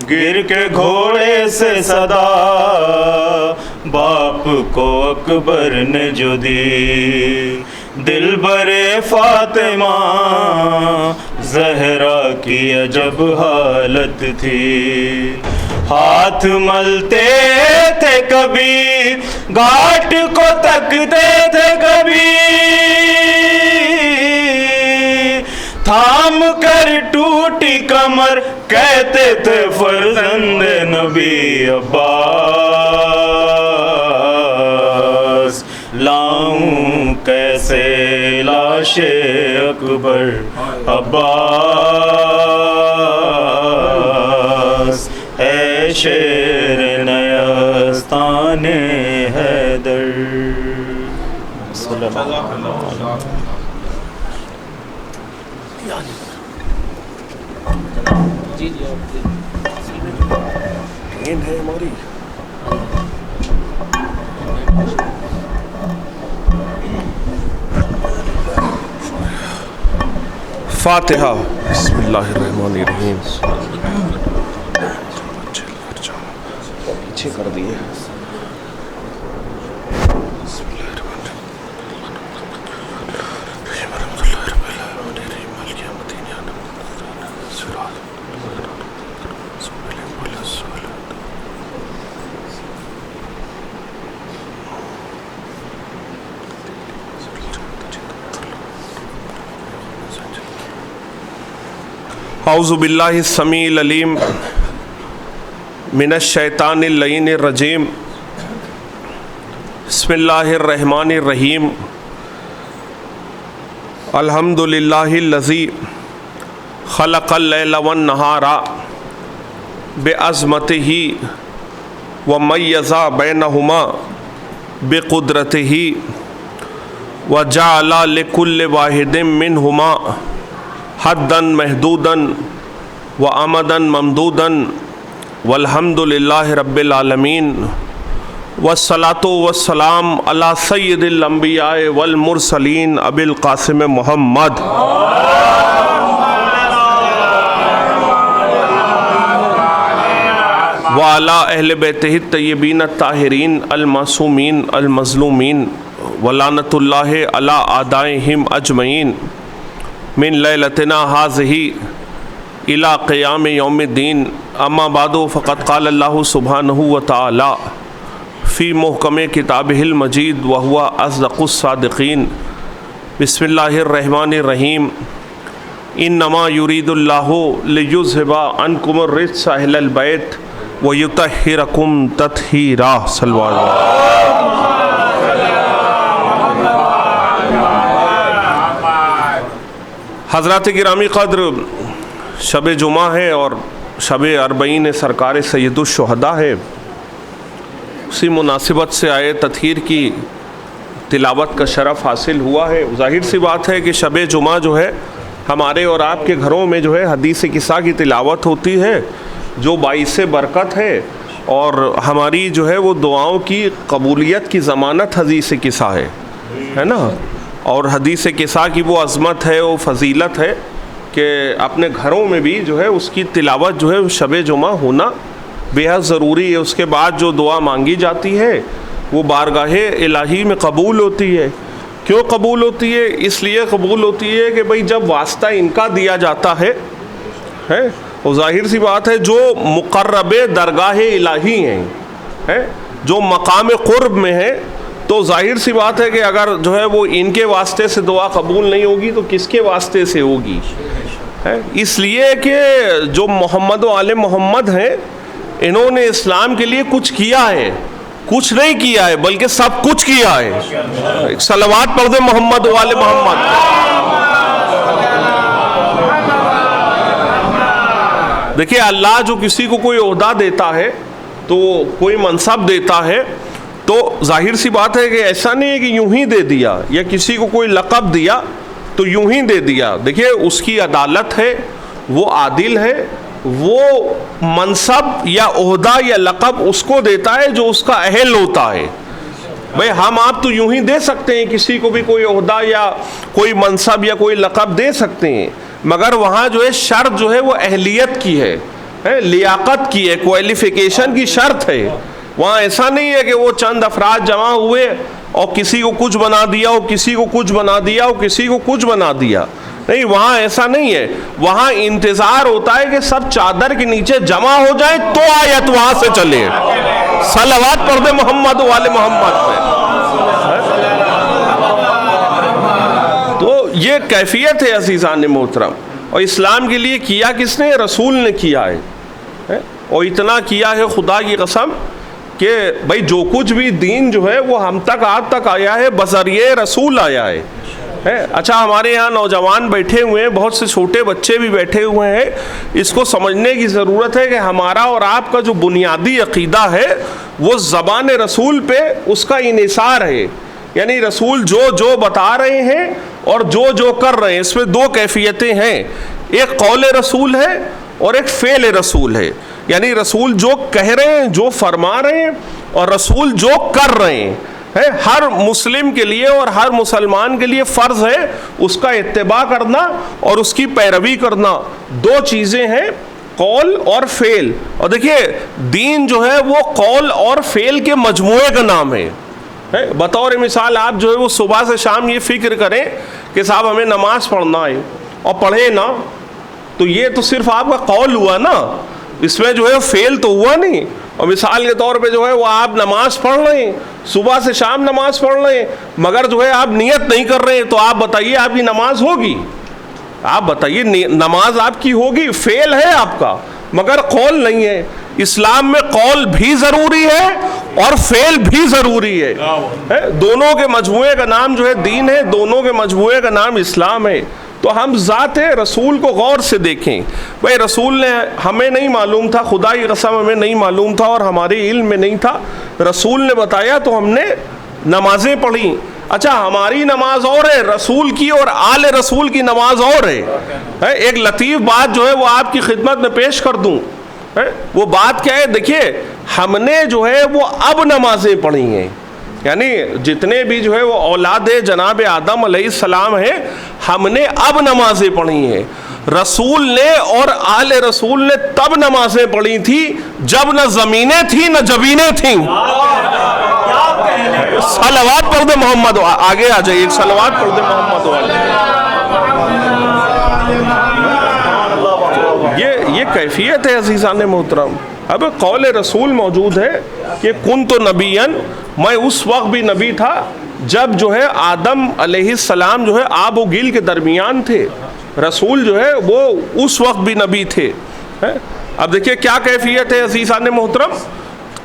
गिर के घोड़े से सदा बाप को अकबर ने जो दी, दिल बरे फातिमा ज़हरा की अजब हालत थी, हाथ मलते थे कभी घाट को तकते थे कभी, थाम कर टूटी कमर कहते थे फर्जंद नबी अब्बास, लाऊं कैसे लाशे अकबर अब्बास, है शेर नयस्ताने हैदर। जी जी है हमारी फातिहा। बिस्मिल्लाहिर्रहमानिर्रहीम। पीछे कर दिए। औज़ु बिल्लाहि समील अलीम मिनश शैतानिर लईनिर रजीम। बिस्मिल्लाहिर्रहमानिर्रहीम। अल्हम्दुलिल्लाहिल्लज़ी खलक़ल लैला वन नहारा बिअज़मतिही व मय्यज़ा बैनहुमा बिक़ुदरतिही व जअला लिकुल्लि वाहिदिन मिनहुमा हद्दन महदूदन व अमदन ममदूदन वल्हम्दुलिल्लाहि रब्बिल आलमीन वस्सलातु वस्सलाम अला सय्यिदिल अंबिया वल मुरसलीन अबिल कासिम मोहम्मद व अला अहले बैतिहि तय्यबीन ताहिरीन अल मासूमीन अल मज़लूमीन व लानतुल्लाहि अला आदाइहिम अजमईन मिन लैलतिना हाज़िही इला क़ियाम यौमिद्दीन। अम्मा बादो फ़क़द क़ाल अल्लाहु सुब्हानहु व तआला फ़ी मुहकम किताबिहिल मजीद व हुवा अस्दक़ुस सादिक़ीन। बिस्मिल्लाहिर्रहमानिर्रहीम। इन्नमा युरीदुल्लाहु लियुज़हिबा अन्कुमुर रिज्स अहलल बैत व युतहिरकुम तत्हीरा। हज़रात गिरामी क़द्र, शब जुमा है और शब अरबईन सरकार सैयदुश शुहदा है। उसी मुनासिबत से आए तत्हीर की तिलावत का शरफ़ हासिल हुआ है। ज़ाहिर सी बात है कि शब जुमा जो है हमारे और आपके घरों में जो है हदीस किस्सा की तिलावत होती है, जो बाइस बरकत है और हमारी जो है वो दुआओं की कबूलियत की ज़मानत हदीस किस्सा है ना। और हदीस किस्सा की वो अज़मत है, वो फ़जीलत है कि अपने घरों में भी जो है उसकी तिलावत जो है शब जुमा होना बेहद ज़रूरी है। उसके बाद जो दुआ मांगी जाती है वो बारगाह इलाही में कबूल होती है। क्यों कबूल होती है? इसलिए कबूल होती है कि भाई जब वास्ता इनका दिया जाता है और ज़ाहिर सी बात है जो मुक़र्रब दरगाह इलाही हैं, जो मकाम क़ुर्ब में है, तो ज़ाहिर सी बात है कि अगर जो है वो इनके वास्ते से दुआ कबूल नहीं होगी तो किसके वास्ते से होगी? इसलिए कि जो मोहम्मद व आले मोहम्मद हैं, इन्होंने इस्लाम के लिए कुछ किया है, कुछ नहीं किया है बल्कि सब कुछ किया है। सलवात पढ़ दे मोहम्मद व आले मोहम्मद। देखिए, अल्लाह जो किसी को कोई ओहदा देता है, तो कोई मनसब देता है, तो जाहिर सी बात है कि ऐसा नहीं है कि यूं ही दे दिया, या किसी को कोई लक़ब दिया तो यूं ही दे दिया। देखिए, उसकी अदालत है, वो आदिल है, वो मनसब या ओहदा या लक़ब उसको देता है जो उसका अहल होता है। भाई हम आप तो यूं ही दे सकते हैं, किसी को भी कोई ओहदा या कोई मनसब या कोई लक़ब दे सकते हैं, मगर वहाँ जो है शर्त जो है वो अहलियत की है, लियाकत की है, क्वालिफ़िकेशन की शर्त है। वहाँ ऐसा नहीं है कि वो चंद अफराद जमा हुए और किसी को कुछ बना दिया और किसी को कुछ बना दिया और किसी को कुछ बना दिया। नहीं, वहाँ ऐसा नहीं है। वहाँ इंतज़ार होता है कि सब चादर के नीचे जमा हो जाए तो आयत वहाँ से चले। सलवात पढ़ दे मोहम्मद वाले मोहम्मद पे। तो ये कैफियत है अज़ीज़ान मोहतरम। और इस्लाम के लिए किया किसने? रसूल ने किया है। और इतना किया है खुदा की कसम कि भाई जो कुछ भी दीन जो है वो हम तक आज तक आया है बज़रिए रसूल आया है। अच्छा, हमारे यहाँ नौजवान बैठे हुए हैं, बहुत से छोटे बच्चे भी बैठे हुए हैं। इसको समझने की ज़रूरत है कि हमारा और आपका जो बुनियादी अक़ीदा है वो ज़बान रसूल पे उसका इन्हिसार है। यानी रसूल जो जो बता रहे हैं और जो जो कर रहे हैं, इसमें दो कैफियतें हैं। एक कौल रसूल है और एक फ़ेल रसूल है। यानी रसूल जो कह रहे हैं, जो फरमा रहे हैं, और रसूल जो कर रहे हैं। है, हर मुस्लिम के लिए और हर मुसलमान के लिए फ़र्ज़ है उसका इत्तिबा करना और उसकी पैरवी करना। दो चीज़ें हैं, कौल और फ़ेल। और देखिए दीन जो है वो कौल और फ़ेल के मजमूए का नाम है। बतौर मिसाल आप जो है वो सुबह से शाम ये फ़िक्र करें कि साहब हमें नमाज़ पढ़ना है और पढ़े ना, तो ये तो सिर्फ आपका कौल हुआ ना, इसमें जो है फ़ेल तो हुआ नहीं। और मिसाल के तौर पे जो है वो आप नमाज पढ़ रहे हैं, सुबह से शाम नमाज पढ़ रहे हैं, मगर जो है आप नियत नहीं कर रहे हैं, तो आप बताइए आपकी नमाज होगी? आप बताइए नमाज आपकी होगी? फेल है आपका, मगर कौल नहीं है। इस्लाम में कौल भी ज़रूरी है और फेल भी ज़रूरी है। दोनों के मजमूए का नाम जो है दीन है, दोनों के मजमूए का नाम इस्लाम है। तो हम ज़ाते रसूल को गौर से देखें। भाई रसूल ने, हमें नहीं मालूम था, खुदा की कसम हमें नहीं मालूम था और हमारे इल्म में नहीं था, रसूल ने बताया तो हमने नमाज़ें पढ़ी। अच्छा, हमारी नमाज और है, रसूल की और आले रसूल की नमाज और है। एक लतीफ़ बात जो है वो आपकी खिदमत में पेश कर दूँ। वो बात क्या है? देखिए हमने जो है वो अब नमाज़ें पढ़ी हैं, यानी जितने भी जो है वो औलाद जनाब आदम अलैहिस्सलाम है, हमने अब नमाज़ें पढ़ी हैं। रसूल ने और आले रसूल ने तब नमाज़ें पढ़ी थी जब न ज़मीनें थी न जबीनें थी। सलवात पढ़ दे मोहम्मद, आगे आ जाइए, एक सलवात पढ़ दे मोहम्मद वाले। ये कैफियत है अज़ीज़ान मोहतरम। अब कौल रसूल मौजूद है कि कुन तो नबीयन, मैं उस वक्त भी नबी था जब जो है आदम अलैहिस्सलाम जो है आब व गिल के दरमियान थे। रसूल जो है वो उस वक्त भी नबी थे। अब देखिए क्या कैफियत है अज़ीज़ान मोहतरम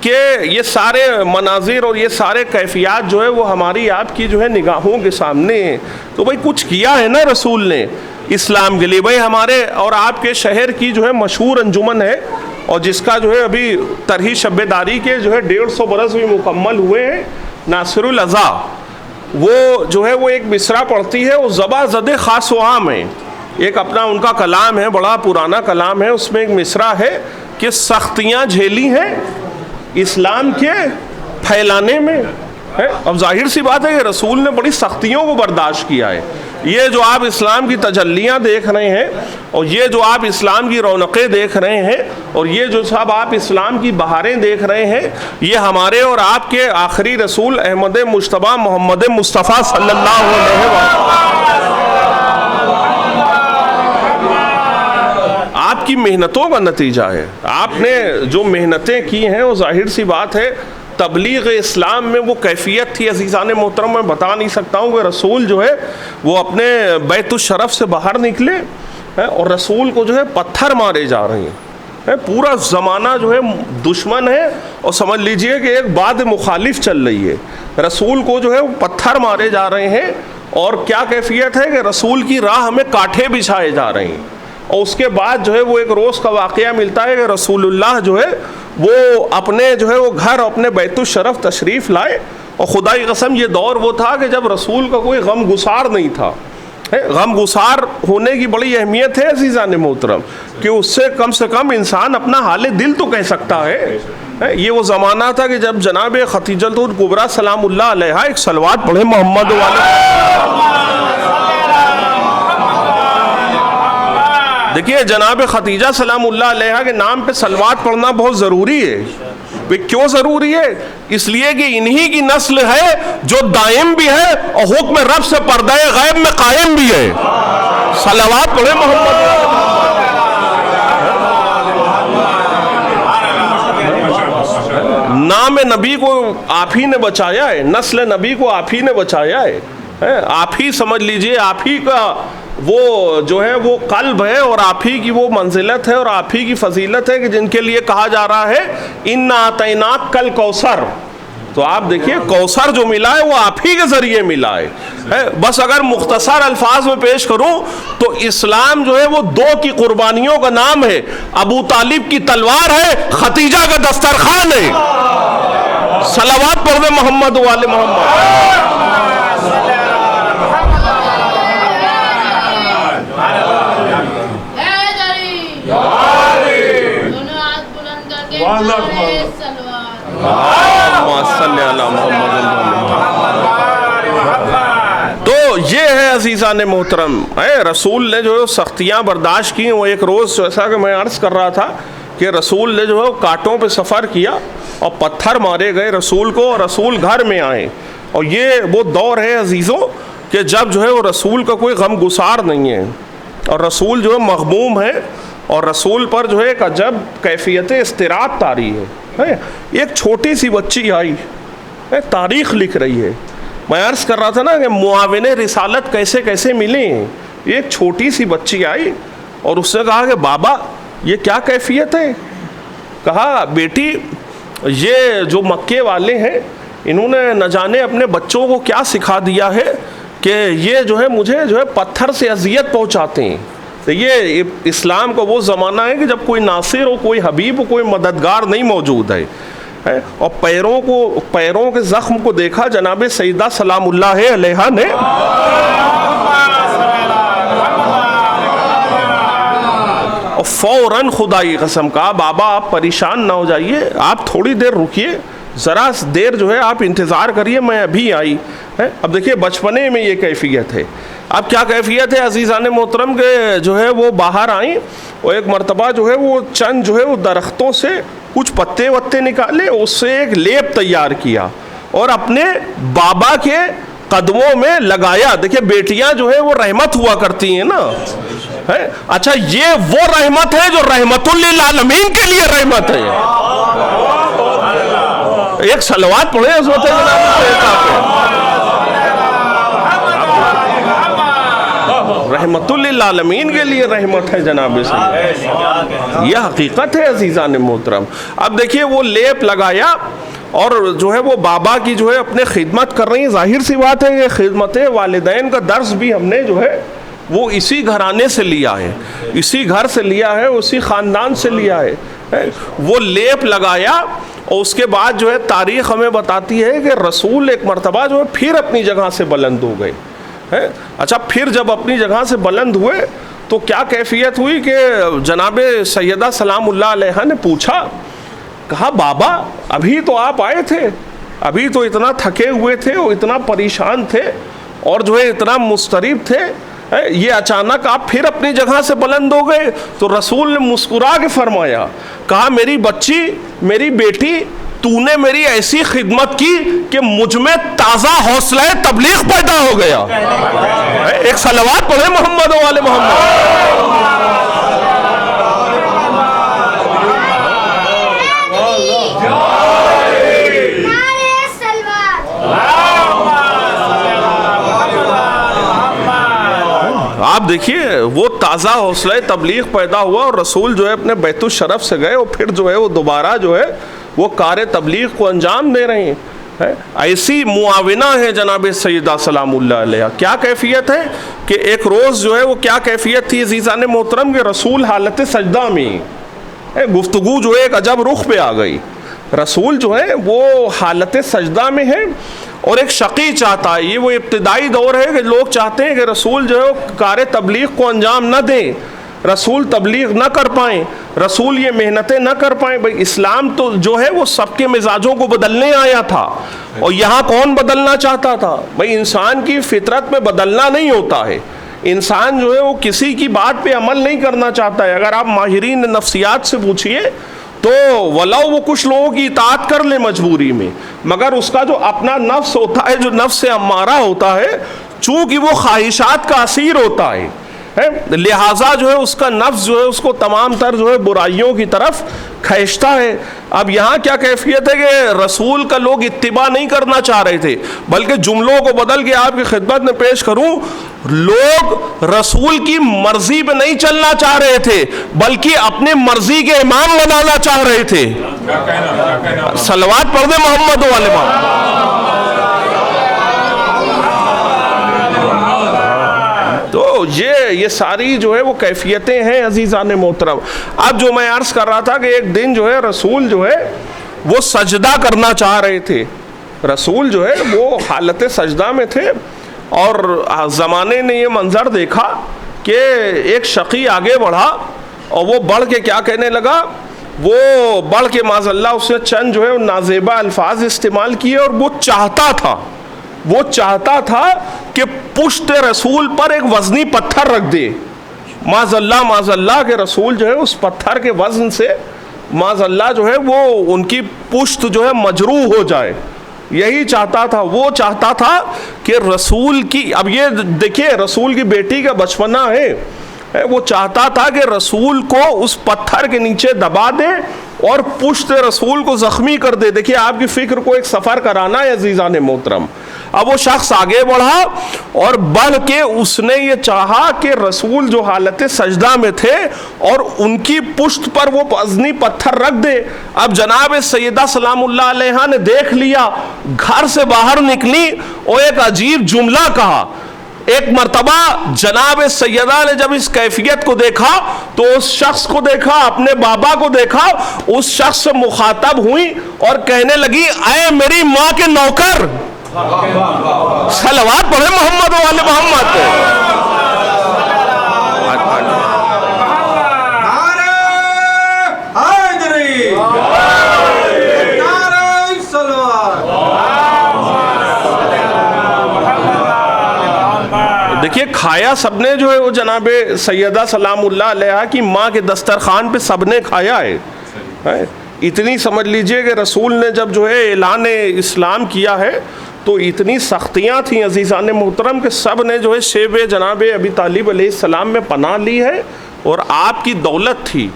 कि ये सारे मनाजिर और ये सारे कैफियत जो है वो हमारी आपकी जो है निगाहों के सामने है। तो भाई कुछ किया है ना रसूल ने इस्लाम के लिए। भाई हमारे और आपके शहर की जो है मशहूर अंजुमन है और जिसका जो है अभी तरही शब्बेदारी के जो है 150 बरस भी मुकम्मल हुए हैं। नासिरुल अज़ा वो जो है वो एक मिसरा पढ़ती है, वो ज़बा ज़द ख़ास व आम है, एक अपना उनका कलाम है, बड़ा पुराना कलाम है। उसमें एक मिसरा है कि सख्तियाँ झेली हैं इस्लाम के फैलाने में है। अब जाहिर सी बात है कि रसूल ने बड़ी सख्तियों को बर्दाश्त किया है। ये जो आप इस्लाम की तजल्लियाँ देख रहे हैं और ये जो आप इस्लाम की रौनकें देख रहे हैं और ये जो सब आप इस्लाम की बहारें देख रहे हैं, ये हमारे और आपके आखिरी रसूल अहमद मुश्तबा मोहम्मद मुस्तफ़ा सल्लल्लाहु अलैहि वसल्लम आपकी मेहनतों का नतीजा है। आपने जो मेहनतें की हैं वो जाहिर सी बात है तबलीग इस्लाम में वो कैफियत थी अज़ीज़ान मोहतरम, मैं बता नहीं सकता हूँ कि रसूल जो है वो अपने बैतुश शरफ से बाहर निकले हैं और रसूल को जो है पत्थर मारे जा रहे हैं। पूरा ज़माना जो है दुश्मन है और समझ लीजिए कि एक बाद मुखालिफ चल रही है। रसूल को जो है वो पत्थर मारे जा रहे हैं और क्या कैफियत है कि रसूल की राह में कांटे बिछाए जा रहे हैं। और उसके बाद जो है वो एक रोज़ का वाक़या मिलता है कि रसूलुल्लाह जो है वो अपने जो है वो घर अपने बैतुश शरफ तशरीफ़ लाए। और खुदा की कसम ये दौर वो था कि जब रसूल का कोई गम गुसार नहीं था। गम गुसार होने की बड़ी अहमियत है अज़ीज़ान मोहतरम कि उससे कम इंसान अपना हाल दिल तो कह सकता है। ये वो ज़माना था कि जब जनाब खतीजतुल कुबरा सलामुल्लाह अलैहा, एक सलवात पढ़े मोहम्मद वाले। देखिए जनाब खतीजा सलामुल्लाह अलैहा के नाम पे सलवात पढ़ना बहुत ज़रूरी है। वे क्यों ज़रूरी है? इसलिए कि इन्हीं की नस्ल है जो दायम भी है और हुक्म रब से पर्दा गैब में कायम भी है। सलवात पढ़े मोहम्मद। नाम नबी को आप ही ने बचाया है, नस्ल नबी को आप ही ने बचाया है। आप ही समझ लीजिए, आप ही का वो जो है वो कल्ब है और आप ही की वो मंजिलत है और आप ही की फजीलत है कि जिनके लिए कहा जा रहा है इन्ना आतैनाक कल कौसर। तो आप देखिए कौसर जो मिला है वो आप ही के ज़रिए मिला है। बस अगर मुख्तसर अल्फाज में पेश करूं तो इस्लाम जो है वो दो की कुर्बानियों का नाम है। अबू तालिब की तलवार है, खतीजा का दस्तरखान है। सलावत पढ़ दे मोहम्मद वाले मोहम्मद। अजीज़ान मोहतरम है, रसूल ने जो सख्तियाँ बर्दाश्त की। वो एक रोज़ जैसा कि मैं अर्ज़ कर रहा था कि रसूल ने जो है कांटों पे सफ़र किया और पत्थर मारे गए रसूल को, और रसूल घर में आए। और ये वो दौर है अजीज़ों कि जब जो है वो रसूल का कोई गम गुसार नहीं है और रसूल जो है मग़मूम है, और रसूल पर जो है एक अजब कैफियत इस्तिराब तारी है। एक छोटी सी बच्ची आई है, तारीख़ लिख रही है। मैं अर्ज़ कर रहा था ना कि मुआविने रिसालत कैसे कैसे मिले। एक छोटी सी बच्ची आई और उसने कहा कि बाबा ये क्या कैफियत है। कहा बेटी ये जो मक्के वाले हैं इन्होंने न जाने अपने बच्चों को क्या सिखा दिया है कि ये जो है मुझे जो है पत्थर से अजियत पहुंचाते हैं। तो ये इस्लाम का वो ज़माना है कि जब कोई नासिर हो, कोई हबीब हो, कोई मददगार नहीं मौजूद है। और पैरों के ज़ख्म को देखा जनाब सईदा सलामुल्लाह अलैहा ने, और फ़ौरन खुदाई कसम कहा बाबा आप परेशान ना हो जाइए, आप थोड़ी देर रुकिए, ज़रा देर जो है आप इंतज़ार करिए, मैं अभी आई है। अब देखिए बचपने में ये कैफियत है। अब क्या कैफियत है अजीज़ान मोहतरम के जो है वो बाहर आई और एक मरतबा जो है वो चंद जो है वो दरख्तों से कुछ पत्ते वत्ते निकाले, उससे एक लेप तैयार किया और अपने बाबा के कदमों में लगाया। देखिए बेटियां जो है वो रहमत हुआ करती हैं ना, है। अच्छा ये वो रहमत है जो रहमतुल लिल आलमीन के लिए रहमत है। एक सलवात पढ़े उस वक्त रहमतुल लिल आलमीन के लिए रहमत है जनाब से। यह हकीकत है अजीज़ान मोहतरम। अब देखिए वो लेप लगाया और जो है वो बाबा की जो है अपने खिदमत कर रही है। जाहिर सी बात है कि खिदमत वालिदैन का दर्स भी हमने जो है वो इसी घराने से लिया है, इसी घर से लिया है, उसी ख़ानदान से लिया है। वो लेप लगाया और उसके बाद जो है तारीख़ हमें बताती है कि रसूल एक मरतबा जो है फिर अपनी जगह से बुलंद हो गए हैं। अच्छा फिर जब अपनी जगह से बुलंद हुए तो क्या कैफियत हुई कि जनाब सैयदा सलामुल्लाह अलैहा ने पूछा, कहा बाबा अभी तो आप आए थे, अभी तो इतना थके हुए थे और इतना परेशान थे और जो है इतना मुस्तरिब थे, ये अचानक आप फिर अपनी जगह से बुलंद हो गए। तो रसूल ने मुस्कुरा के फरमाया, कहा मेरी बच्ची, मेरी बेटी, तूने मेरी ऐसी खिदमत की कि मुझ में ताज़ा हौसला तबलीग पैदा हो गया। एक सलवात पढ़े मोहम्मद वाले मोहम्मद। आप देखिए वो ताज़ा हौसला तबलीग पैदा हुआ और रसूल जो है अपने बैतुल शरफ से गए और फिर जो है वो दोबारा जो है वो कार तबलीग को अंजाम दे रहे हैं। ऐसी मुआविना है जनाब सैयदा सलामुल्लाह अलैहा। क्या कैफियत है कि एक रोज़ जो है वो क्या कैफियत थी अज़ीज़ान मोहतरम के रसूल हालत सजदा में, गुफ्तगू जो है एक अजब रुख पे आ गई। रसूल जो है वो हालत सजदा में है और एक शकी चाहता है, ये वो इब्तिदाई दौर है कि लोग चाहते हैं कि रसूल जो है कार तबलीग को अंजाम न दें, रसूल तबलीग न कर पाएँ, रसूल ये मेहनतें न कर पाएँ। भाई इस्लाम तो जो है वो सबके मिजाजों को बदलने आया था और यहाँ कौन बदलना चाहता था? भाई इंसान की फितरत में बदलना नहीं होता है, इंसान जो है वो किसी की बात पे अमल नहीं करना चाहता है। अगर आप माहिरीन नफ्सियात से पूछिए तो वलाउ वो कुछ लोगों की इताअत कर ले मजबूरी में, मगर उसका जो अपना नफ्स होता है, जो नफ्स से अम्मारा होता है, चूँकि वो ख्वाहिशात का असीर होता है, लिहाजा जो है उसका नफ्स जो है उसको तमाम तर जो है बुराइयों की तरफ खींचता है। अब यहाँ क्या कैफियत है कि रसूल का लोग इत्तिबा नहीं करना चाह रहे थे, बल्कि जुमलों को बदल के आपकी खिदमत में पेश करूँ, लोग रसूल की मर्जी पे नहीं चलना चाह रहे थे बल्कि अपने मर्जी के इमाम बनाना चाह रहे थे। सलवात पढ़ दे मोहम्मद वाले तो ये सारी जो है वो कैफियतें हैं अजीज़ान मोहतरम। अब जो मैं अर्ज़ कर रहा था कि एक दिन जो है रसूल जो है वो सजदा करना चाह रहे थे, रसूल जो है वो हालत सजदा में थे और ज़माने ने ये मंज़र देखा कि एक शकी आगे बढ़ा और वो बढ़ के क्या कहने लगा, वो बढ़ के माज़अल्लाह उसने चंद जो है नाज़ेबा अल्फाज इस्तेमाल किए और वो चाहता था, वो चाहता था कि पुश्त रसूल पर एक वजनी पत्थर रख दे। माज़अल्लाह के रसूल जो है उस पत्थर के वजन से माज़अल्लाह जो है वो उनकी पुश्त जो है मजरूह हो जाए, यही चाहता था। वो चाहता था कि रसूल की, अब ये देखिए रसूल की बेटी का बचपना है, वो चाहता था कि रसूल को उस पत्थर के नीचे दबा दे और पुश्त रसूल को जख्मी कर दे। देखिए आपकी फिक्र को एक सफ़र कराना है अजीज़ान मोहतरम। अब वो शख्स आगे बढ़ा और बढ़ के उसने ये चाहा कि रसूल जो हालत सजदा में थे और उनकी पुश्त पर वो वज़नी पत्थर रख दे। अब जनाब सैयदा सलामुल्लाह अलैहा ने देख लिया, घर से बाहर निकली और एक अजीब जुमला कहा। एक मर्तबा जनाब सैयदा ने जब इस कैफियत को देखा तो उस शख्स को देखा, अपने बाबा को देखा, उस शख्स से मुखातब हुई और कहने लगी, ऐ मेरी माँ के नौकर, सलवात पढ़े मोहम्मद वाले मोहम्मद। देखिए खाया सबने जो है वो जनाबे सैयदा सलामुल्लाह अलैहा की माँ के दस्तरखान पे सबने खाया है। इतनी समझ लीजिए कि रसूल ने जब जो है ऐलान इस्लाम किया है तो इतनी सख्तियाँ थी अजीज़ान मोहतरम के सब ने जो है शेब जनाब अबी तालिब अलैहिस्सलाम में पनाह ली है। और आपकी दौलत थी,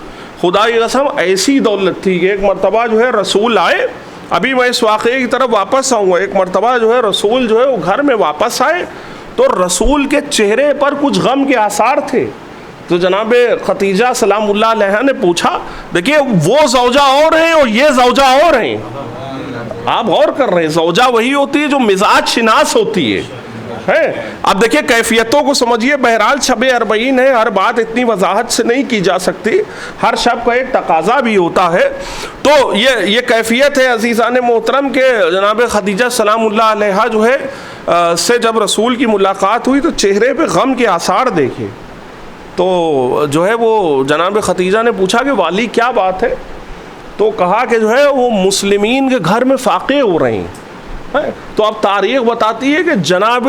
खुदा की कसम ऐसी दौलत थी कि एक मरतबा जो है रसूल आए, अभी मैं इस वाक़े की तरफ वापस आऊँगा, एक मरतबा जो है रसूल जो है वो घर में वापस आए तो रसूल के चेहरे पर कुछ गम के आसार थे। तो जनाब खतीजा सलामुल्लाह अलैहा ने पूछा, देखिए वो ज़ौजा और हैं और ये ज़ौजा और हैं, आप और कर रहे हैं। ज़ौजा वही होती है जो मिजाज शिनास होती है। अब देखिए कैफियतों को समझिए। बहरहाल शब अरबईन है, हर बात इतनी वजाहत से नहीं की जा सकती, हर शब का एक तकाजा भी होता है। तो ये कैफियत है अजीज़ान मोहतरम के जनाब खतीजा सलामुल्लाह अलैहा जो है से जब रसूल की मुलाकात हुई तो चेहरे पे गम के आसार देखे। तो जो है वो जनाब खतीजा ने पूछा कि वाली क्या बात है? तो कहा कि जो है वो मुस्लिमीन के घर में फाक़े हो रहे हैं। तो अब तारीख़ बताती है कि जनाब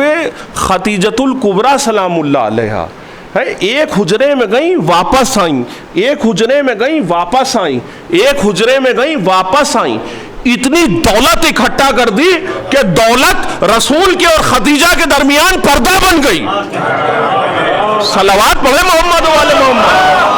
खतीजतुल कुबरा सलामुल्लाह अलैहा है, एक हुजरे में गई वापस आई, एक हुजरे में गई वापस आई, एक हुजरे में गई वापस आई, इतनी दौलत इकट्ठा कर दी कि दौलत रसूल के और खदीजा के दरमियान पर्दा बन गई। सलावत पढ़े मोहम्मद वाले मोहम्मद।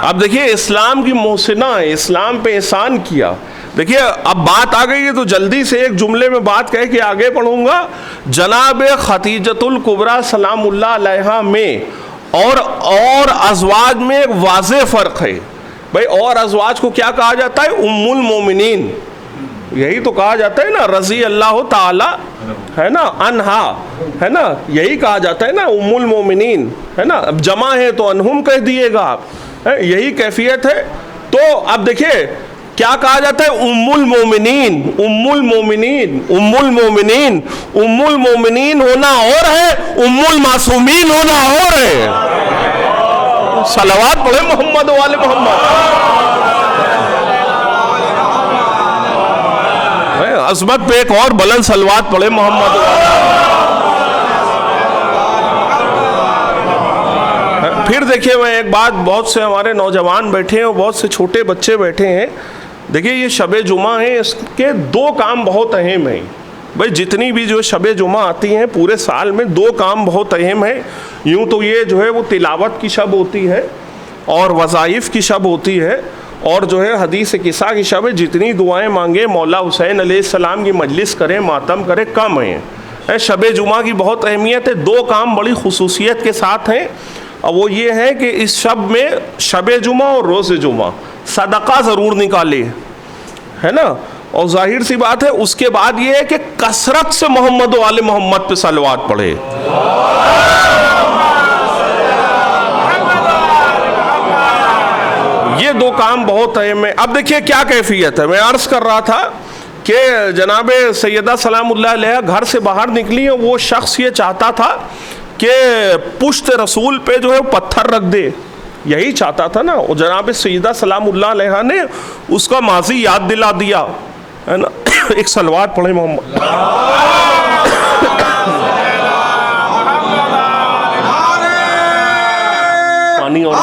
अब देखिए इस्लाम की मोहसिना है, इस्लाम पे एहसान किया। देखिए अब बात आ गई है तो जल्दी से एक जुमले में बात कह के आगे पढ़ूंगा। जनाब खतीजतुल कुबरा सलामुल्लाह अलैहा में और अज़वाज में एक वाज़े फ़र्क है। भाई और अज़वाज को क्या कहा जाता है? उम्मुल मोमिनीन, यही तो कहा जाता है ना, रज़ी अल्लाह ताला है ना अनहा, है ना, यही कहा जाता है ना उम्मुल मोमिनीन, है ना। अब जमा है तो अनहुम कह दिएगा आप, यही कैफियत है। तो अब देखिए क्या कहा जाता है? उम्मुल मोमिनीन, उम्मुल मोमिनीन, उम्मुल मोमिनीन। उम्मुल मोमिनीन होना और है, उम्मुल मासूमीन होना और है। सलावत पढ़े मोहम्मद वाले मोहम्मद। अज़मत पे एक और बुलंद सलवात पढ़े मोहम्मद। फिर देखिए मैं एक बात, बहुत से हमारे नौजवान बैठे हैं और बहुत से छोटे बच्चे बैठे हैं। देखिए ये शब जुमा है, इसके दो काम बहुत अहम हैं। भाई जितनी भी जो शब जुमा आती हैं पूरे साल में दो काम बहुत अहम है। यूँ तो ये जो है वो तिलावत की शब होती है और वज़ाइफ़ की शब होती है और जो है हदीस किस्सा की शब है। जितनी दुआएं मांगे मौला हुसैन अलैहिस्सलाम की मजलिस करें, मातम करें, कम है। शब जुमा की बहुत अहमियत है। दो काम बड़ी खुसूसियत के साथ हैं और वो ये है कि इस शब में शब जुमा और रोज़ जुमा सदका ज़रूर निकाले, है ना। और जाहिर सी बात है उसके बाद ये है कि कसरत से मोहम्मद वाले मोहम्मद पे सलवात पढ़े। ये दो काम बहुत अहम है। अब देखिए क्या कैफियत है। मैं अर्ज़ कर रहा था कि जनाब सैयदा सलामुल्लाह अलैहा घर से बाहर निकली और वो शख्स ये चाहता था कि पुश्त रसूल पे जो है पत्थर रख दे, यही चाहता था ना। और जनाब सैयदा सलामुल्लाह अलैहा ने उसका माजी याद दिला दिया, है ना। एक सलवात पढ़े मोहम्मद। पानी और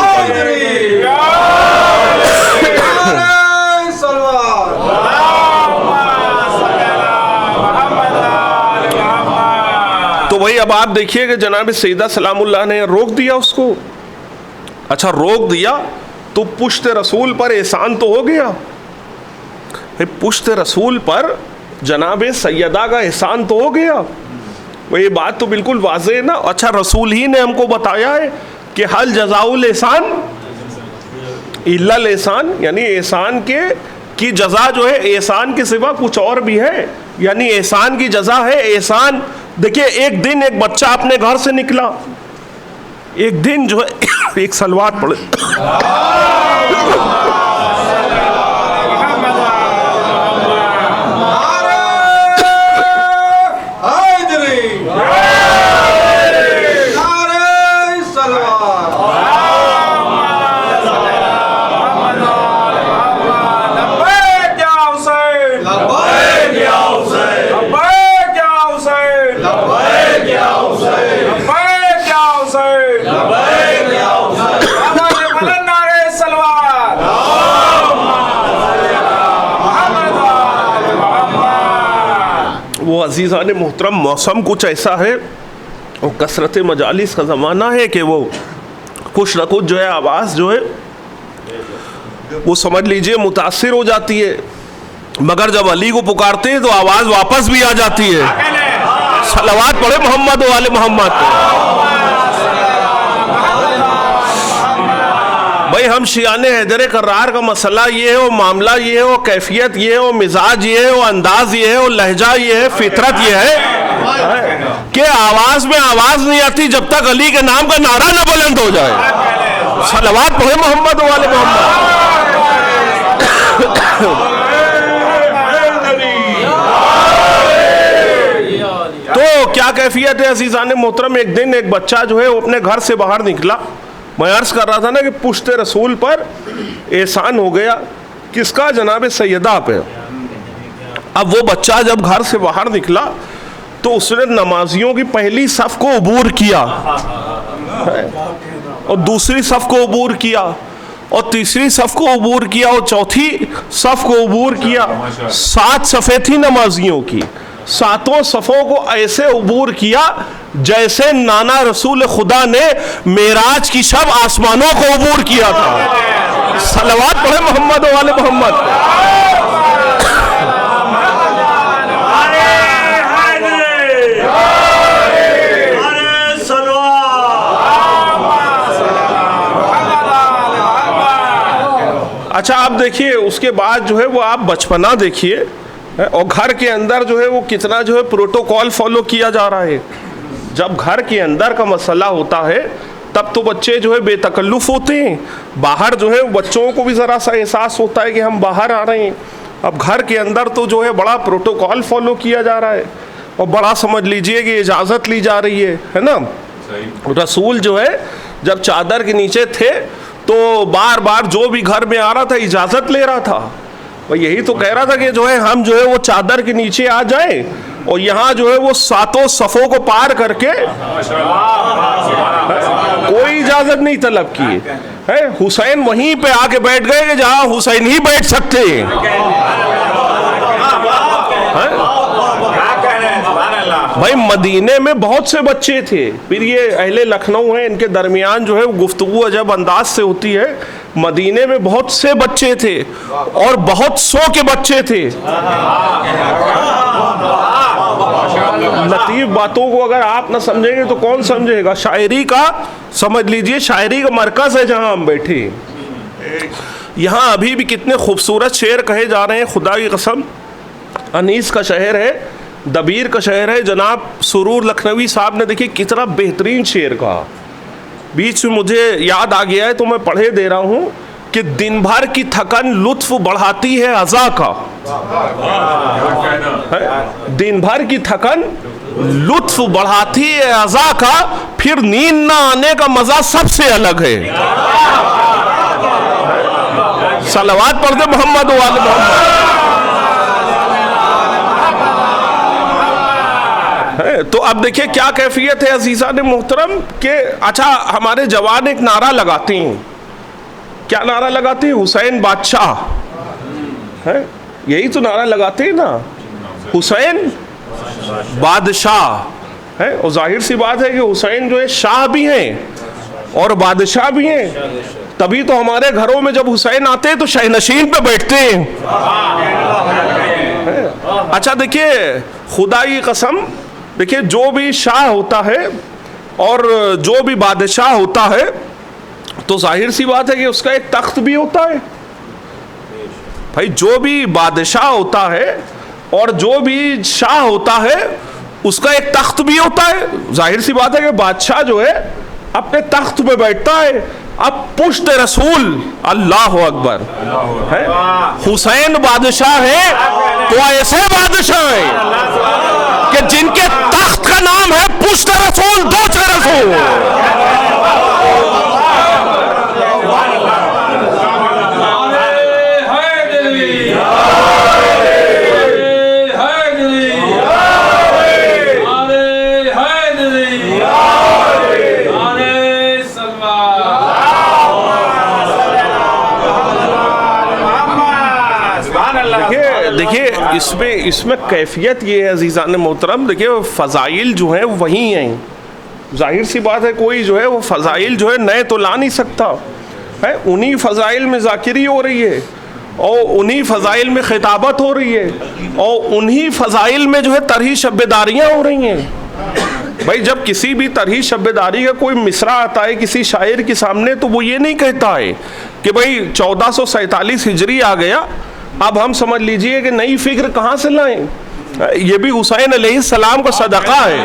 तो वही अब आप देखिए कि जनाब सैयदा सलामुल्लाह ने रोक दिया उसको। अच्छा रोक दिया तो पुश्त रसूल पर एहसान तो हो गया, पुश्त रसूल पर जनाब सैयदा का एहसान तो हो गया। वो ये बात तो बिल्कुल वाज़ेह है ना। अच्छा रसूल ही ने हमको बताया है कि हल जज़ाउल एहसान इल्लल एहसान, यानी एहसान की जज़ा जो है एहसान के सिवा कुछ और भी है, यानी एहसान की जज़ा है एहसान। देखिए एक दिन एक बच्चा अपने घर से निकला, एक दिन जो है एक सलवात पढ़े अज़ीज़ान मोहतरम, मौसम कुछ ऐसा है और कसरत मजालिस का ज़माना है कि वो कुछ न कुछ जो है आवाज़ जो है वो समझ लीजिए मुतासिर हो जाती है, मगर जब अली को पुकारते हैं तो आवाज़ वापस भी आ जाती है। सलवात पढ़े मोहम्मद वाले मोहम्मद। भाई हम शियाने हैदर करार का मसला ये है, और मामला ये है, और कैफियत ये है, और मिजाज ये है, और अंदाज ये है, और लहजा ये है, फितरत ये है कि आवाज में आवाज नहीं आती जब तक अली के नाम का नारा न बुलंद हो जाए। सलवात पढ़े मोहम्मद वाले मोहम्मद। तो क्या कैफियत है अजीज़ान मोहतरम। एक दिन एक बच्चा जो है वो अपने घर से बाहर निकला। मैं अर्ज़ कर रहा था ना कि पुश्त रसूल पर एहसान हो गया, किसका? जनाब सैयदा पे। अब वो बच्चा जब घर से बाहर निकला तो उसने नमाजियों की पहली सफ़ को अबूर किया और दूसरी सफ़ को अबूर किया और तीसरी सफ़ को अबूर किया और चौथी सफ़ को अबूर किया। 7 सफ़े थी नमाजियों की, 7 सफ़ों को ऐसे अबूर किया जैसे नाना रसूल खुदा ने मेराज की शब आसमानों को अबूर किया था। सलवात पढ़े मोहम्मद वाले मोहम्मद। अच्छा आप देखिए उसके बाद जो है वो आप बचपना देखिए और घर के अंदर जो है वो कितना जो है प्रोटोकॉल फॉलो किया जा रहा है। जब घर के अंदर का मसला होता है तब तो बच्चे जो है बेतकल्लुफ़ होते हैं, बाहर जो है बच्चों को भी ज़रा सा एहसास होता है कि हम बाहर आ रहे हैं। अब घर के अंदर तो जो है बड़ा प्रोटोकॉल फॉलो किया जा रहा है और बड़ा समझ लीजिए कि इजाज़त ली जा रही है ना। रसूल जो है जब चादर के नीचे थे तो बार बार जो भी घर में आ रहा था इजाज़त ले रहा था। और यही तो कह रहा था कि जो है हम जो है वो चादर के नीचे आ जाएं और यहाँ जो है वो 7 सफ़ों को पार करके कोई इजाज़त नहीं तलब की है। हुसैन वहीं पे आके बैठ गए कि जहाँ हुसैन ही बैठ सकते हैं। भाई मदीने में बहुत से बच्चे थे, फिर ये अहले लखनऊ हैं, इनके दरमियान जो है वो गुफ्तगू अजब अंदाज से होती है। मदीने में बहुत से बच्चे थे और बहुत सौ के बच्चे थे। लतीफ़ बातों को अगर आप ना समझेंगे तो कौन समझेगा। शायरी का समझ लीजिए, शायरी का मरकज़ है जहाँ हम बैठे। यहाँ अभी भी कितने खूबसूरत शेर कहे जा रहे हैं, खुदा की कसम। अनीस का शहर है, दबीर का शहर है। जनाब सुरूर लखनवी साहब ने देखिए कितना बेहतरीन शेर कहा। बीच में मुझे याद आ गया है तो मैं पढ़े दे रहा हूँ कि दिन भर की थकन लुत्फ बढ़ाती है अज़ा का। दिन भर की थकन लुत्फ बढ़ाती है अज़ा का, फिर नींद ना आने का मजा सबसे अलग है। सलवात पढ़ दे मोहम्मद वाले मोहम्मद। तो अब देखिए क्या कैफियत है अजीज़ा ने मोहतरम के अच्छा हमारे जवान एक नारा लगाते हैं। क्या नारा लगाते हैं? हुसैन बादशाह है, यही तो नारा लगाते हैं ना, हुसैन बादशाह है। और जाहिर सी बात है कि हुसैन जो है शाह भी हैं और बादशाह भी हैं, तभी तो हमारे घरों में जब हुसैन आते हैं तो शहनशीन पे बैठते हैं। अच्छा देखिए खुदा की कसम, देखिए जो भी शाह होता है और जो भी बादशाह होता है तो जाहिर सी बात है कि उसका एक तख्त भी होता है। भाई जो भी बादशाह होता है और जो भी शाह होता है उसका एक तख्त भी होता है। जाहिर सी बात है कि बादशाह जो है अपने तख्त पे बैठता है। अब पुश्त रसूल, अल्लाह अकबर है, हुसैन बादशाह है तो ऐसे बादशाह है कि जिनके तख्त का नाम है पुश्त रसूल, दोस्त रसूल। देखिए इसमें कैफियत ये है अजीज़ान मोहतरम, देखिए फ़ज़ाइल जो हैं वही हैं। जाहिर सी बात है कोई जो है वो फ़ज़ाइल जो है नए तो ला नहीं सकता है। उन्हीं फ़ज़ाइल में ज़ाकिरी हो रही है और उन्हीं फ़ज़ाइल में खिताबत हो रही है और उन्हीं फ़ज़ाइल में जो है तरही शब्बेदारियाँ हो रही हैं। भाई जब किसी भी तरही शब्बेदारी का कोई मिसरा आता है किसी शायर के सामने तो वो ये नहीं कहता है कि भाई 1447 हिजरी आ गया, अब हम समझ लीजिए कि नई फिक्र कहाँ से लाएं। ये भी हुसैन अलैहिस्सलाम का सदका है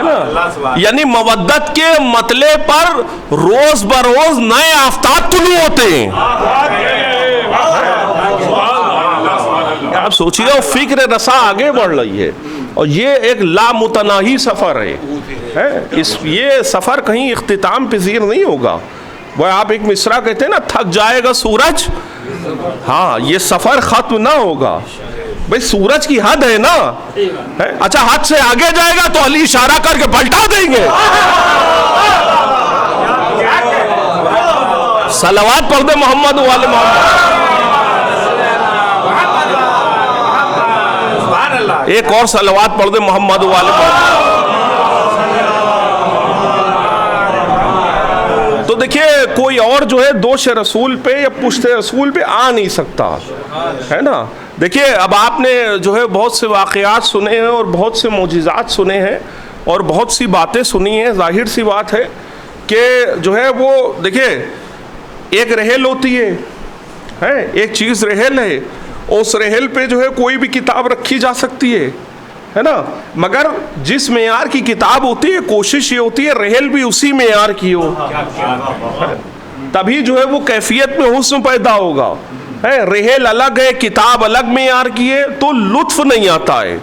ना। यानी मवद्दत के मतले पर रोज बरोज नए आफ्ताब तुलू होते हैं। आप सोचिए फिक्र रसा आगे बढ़ रही है और ये एक लामुतनाही सफर है। ये सफर कहीं इख्तिताम पजीर नहीं होगा। वह आप एक मिसरा कहते हैं ना, थक जाएगा सूरज, हाँ ये सफर खत्म ना होगा। भाई सूरज की हद है ना है? अच्छा हद से आगे जाएगा तो अली इशारा करके पलटा देंगे। सलवात पढ़ दे मोहम्मद वाले मोहम्मद। एक और सलवात पढ़ दे मोहम्मद वाले मोहम्मद। तो देखिए कोई और जो है दोष रसूल पे या पुश्त रसूल पे आ नहीं सकता है ना। देखिए अब आपने जो है बहुत से वाक़यात सुने हैं और बहुत से मोजिज़ात सुने हैं और बहुत सी बातें सुनी हैं। जाहिर सी बात है कि जो है वो देखिए एक रहेल होती है एक चीज़ रहेल है, उस रहेल पे जो है कोई भी किताब रखी जा सकती है ना, मगर जिस मेयार की किताब होती है कोशिश ये होती है रहेल भी उसी मेयार की हो, तभी जो है वो कैफियत में हुस्न पैदा होगा। रहेल अलग है किताब अलग मेयार की है तो लुत्फ नहीं आता है,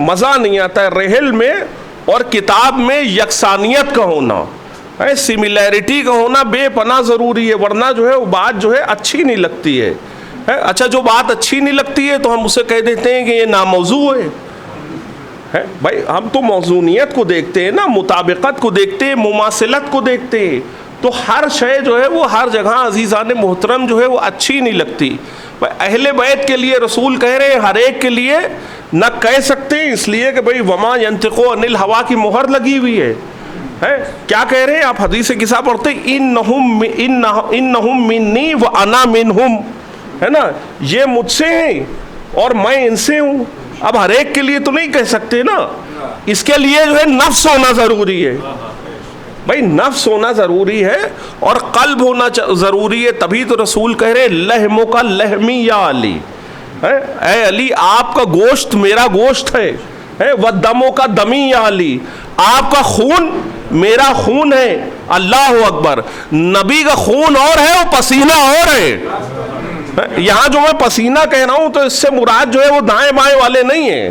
मज़ा नहीं आता है। रहेल में और किताब में यकसानियत का होना है, सिमिलैरिटी का होना बेपना ज़रूरी है, वरना जो है वो बात जो है अच्छी नहीं लगती है। अच्छा जो बात अच्छी नहीं लगती है तो हम उसे कह देते हैं कि ये नामौजू है। भाई हम तो मौजूनियत को देखते हैं ना, मुताबिकत को देखते हैं, मुमासिलत को देखते हैं। तो हर शय जो है वो हर जगह अजीज़ान मोहतरम जो है वो अच्छी नहीं लगती। भाई अहले बैत के लिए रसूल कह रहे हैं हर एक के लिए न कह सकते इसलिए कि भाई वमा यंतिको अनिल हवा की मोहर लगी हुई है। क्या कह रहे हैं आप हदीस किसा पढ़ते, इन्नहुम मिन्नी व अना मिनहुम, है ना, ये मुझसे हैं और मैं इनसे हूँ। अब हर एक के लिए तो नहीं कह सकते ना, इसके लिए जो है नफ्स होना ज़रूरी है। भाई नफ्स होना ज़रूरी है और कल्ब होना ज़रूरी है, तभी तो रसूल कह रहे लहमो का लहमी या अली, ऐ अली आपका गोश्त मेरा गोश्त है, व दमों का दमी या अली, आपका खून मेरा खून है, अल्लाह अकबर। नबी का खून और है, वो पसीना और है। यहाँ जो मैं पसीना कह रहा हूँ तो इससे मुराद जो है वो दाएं बाएं वाले नहीं है।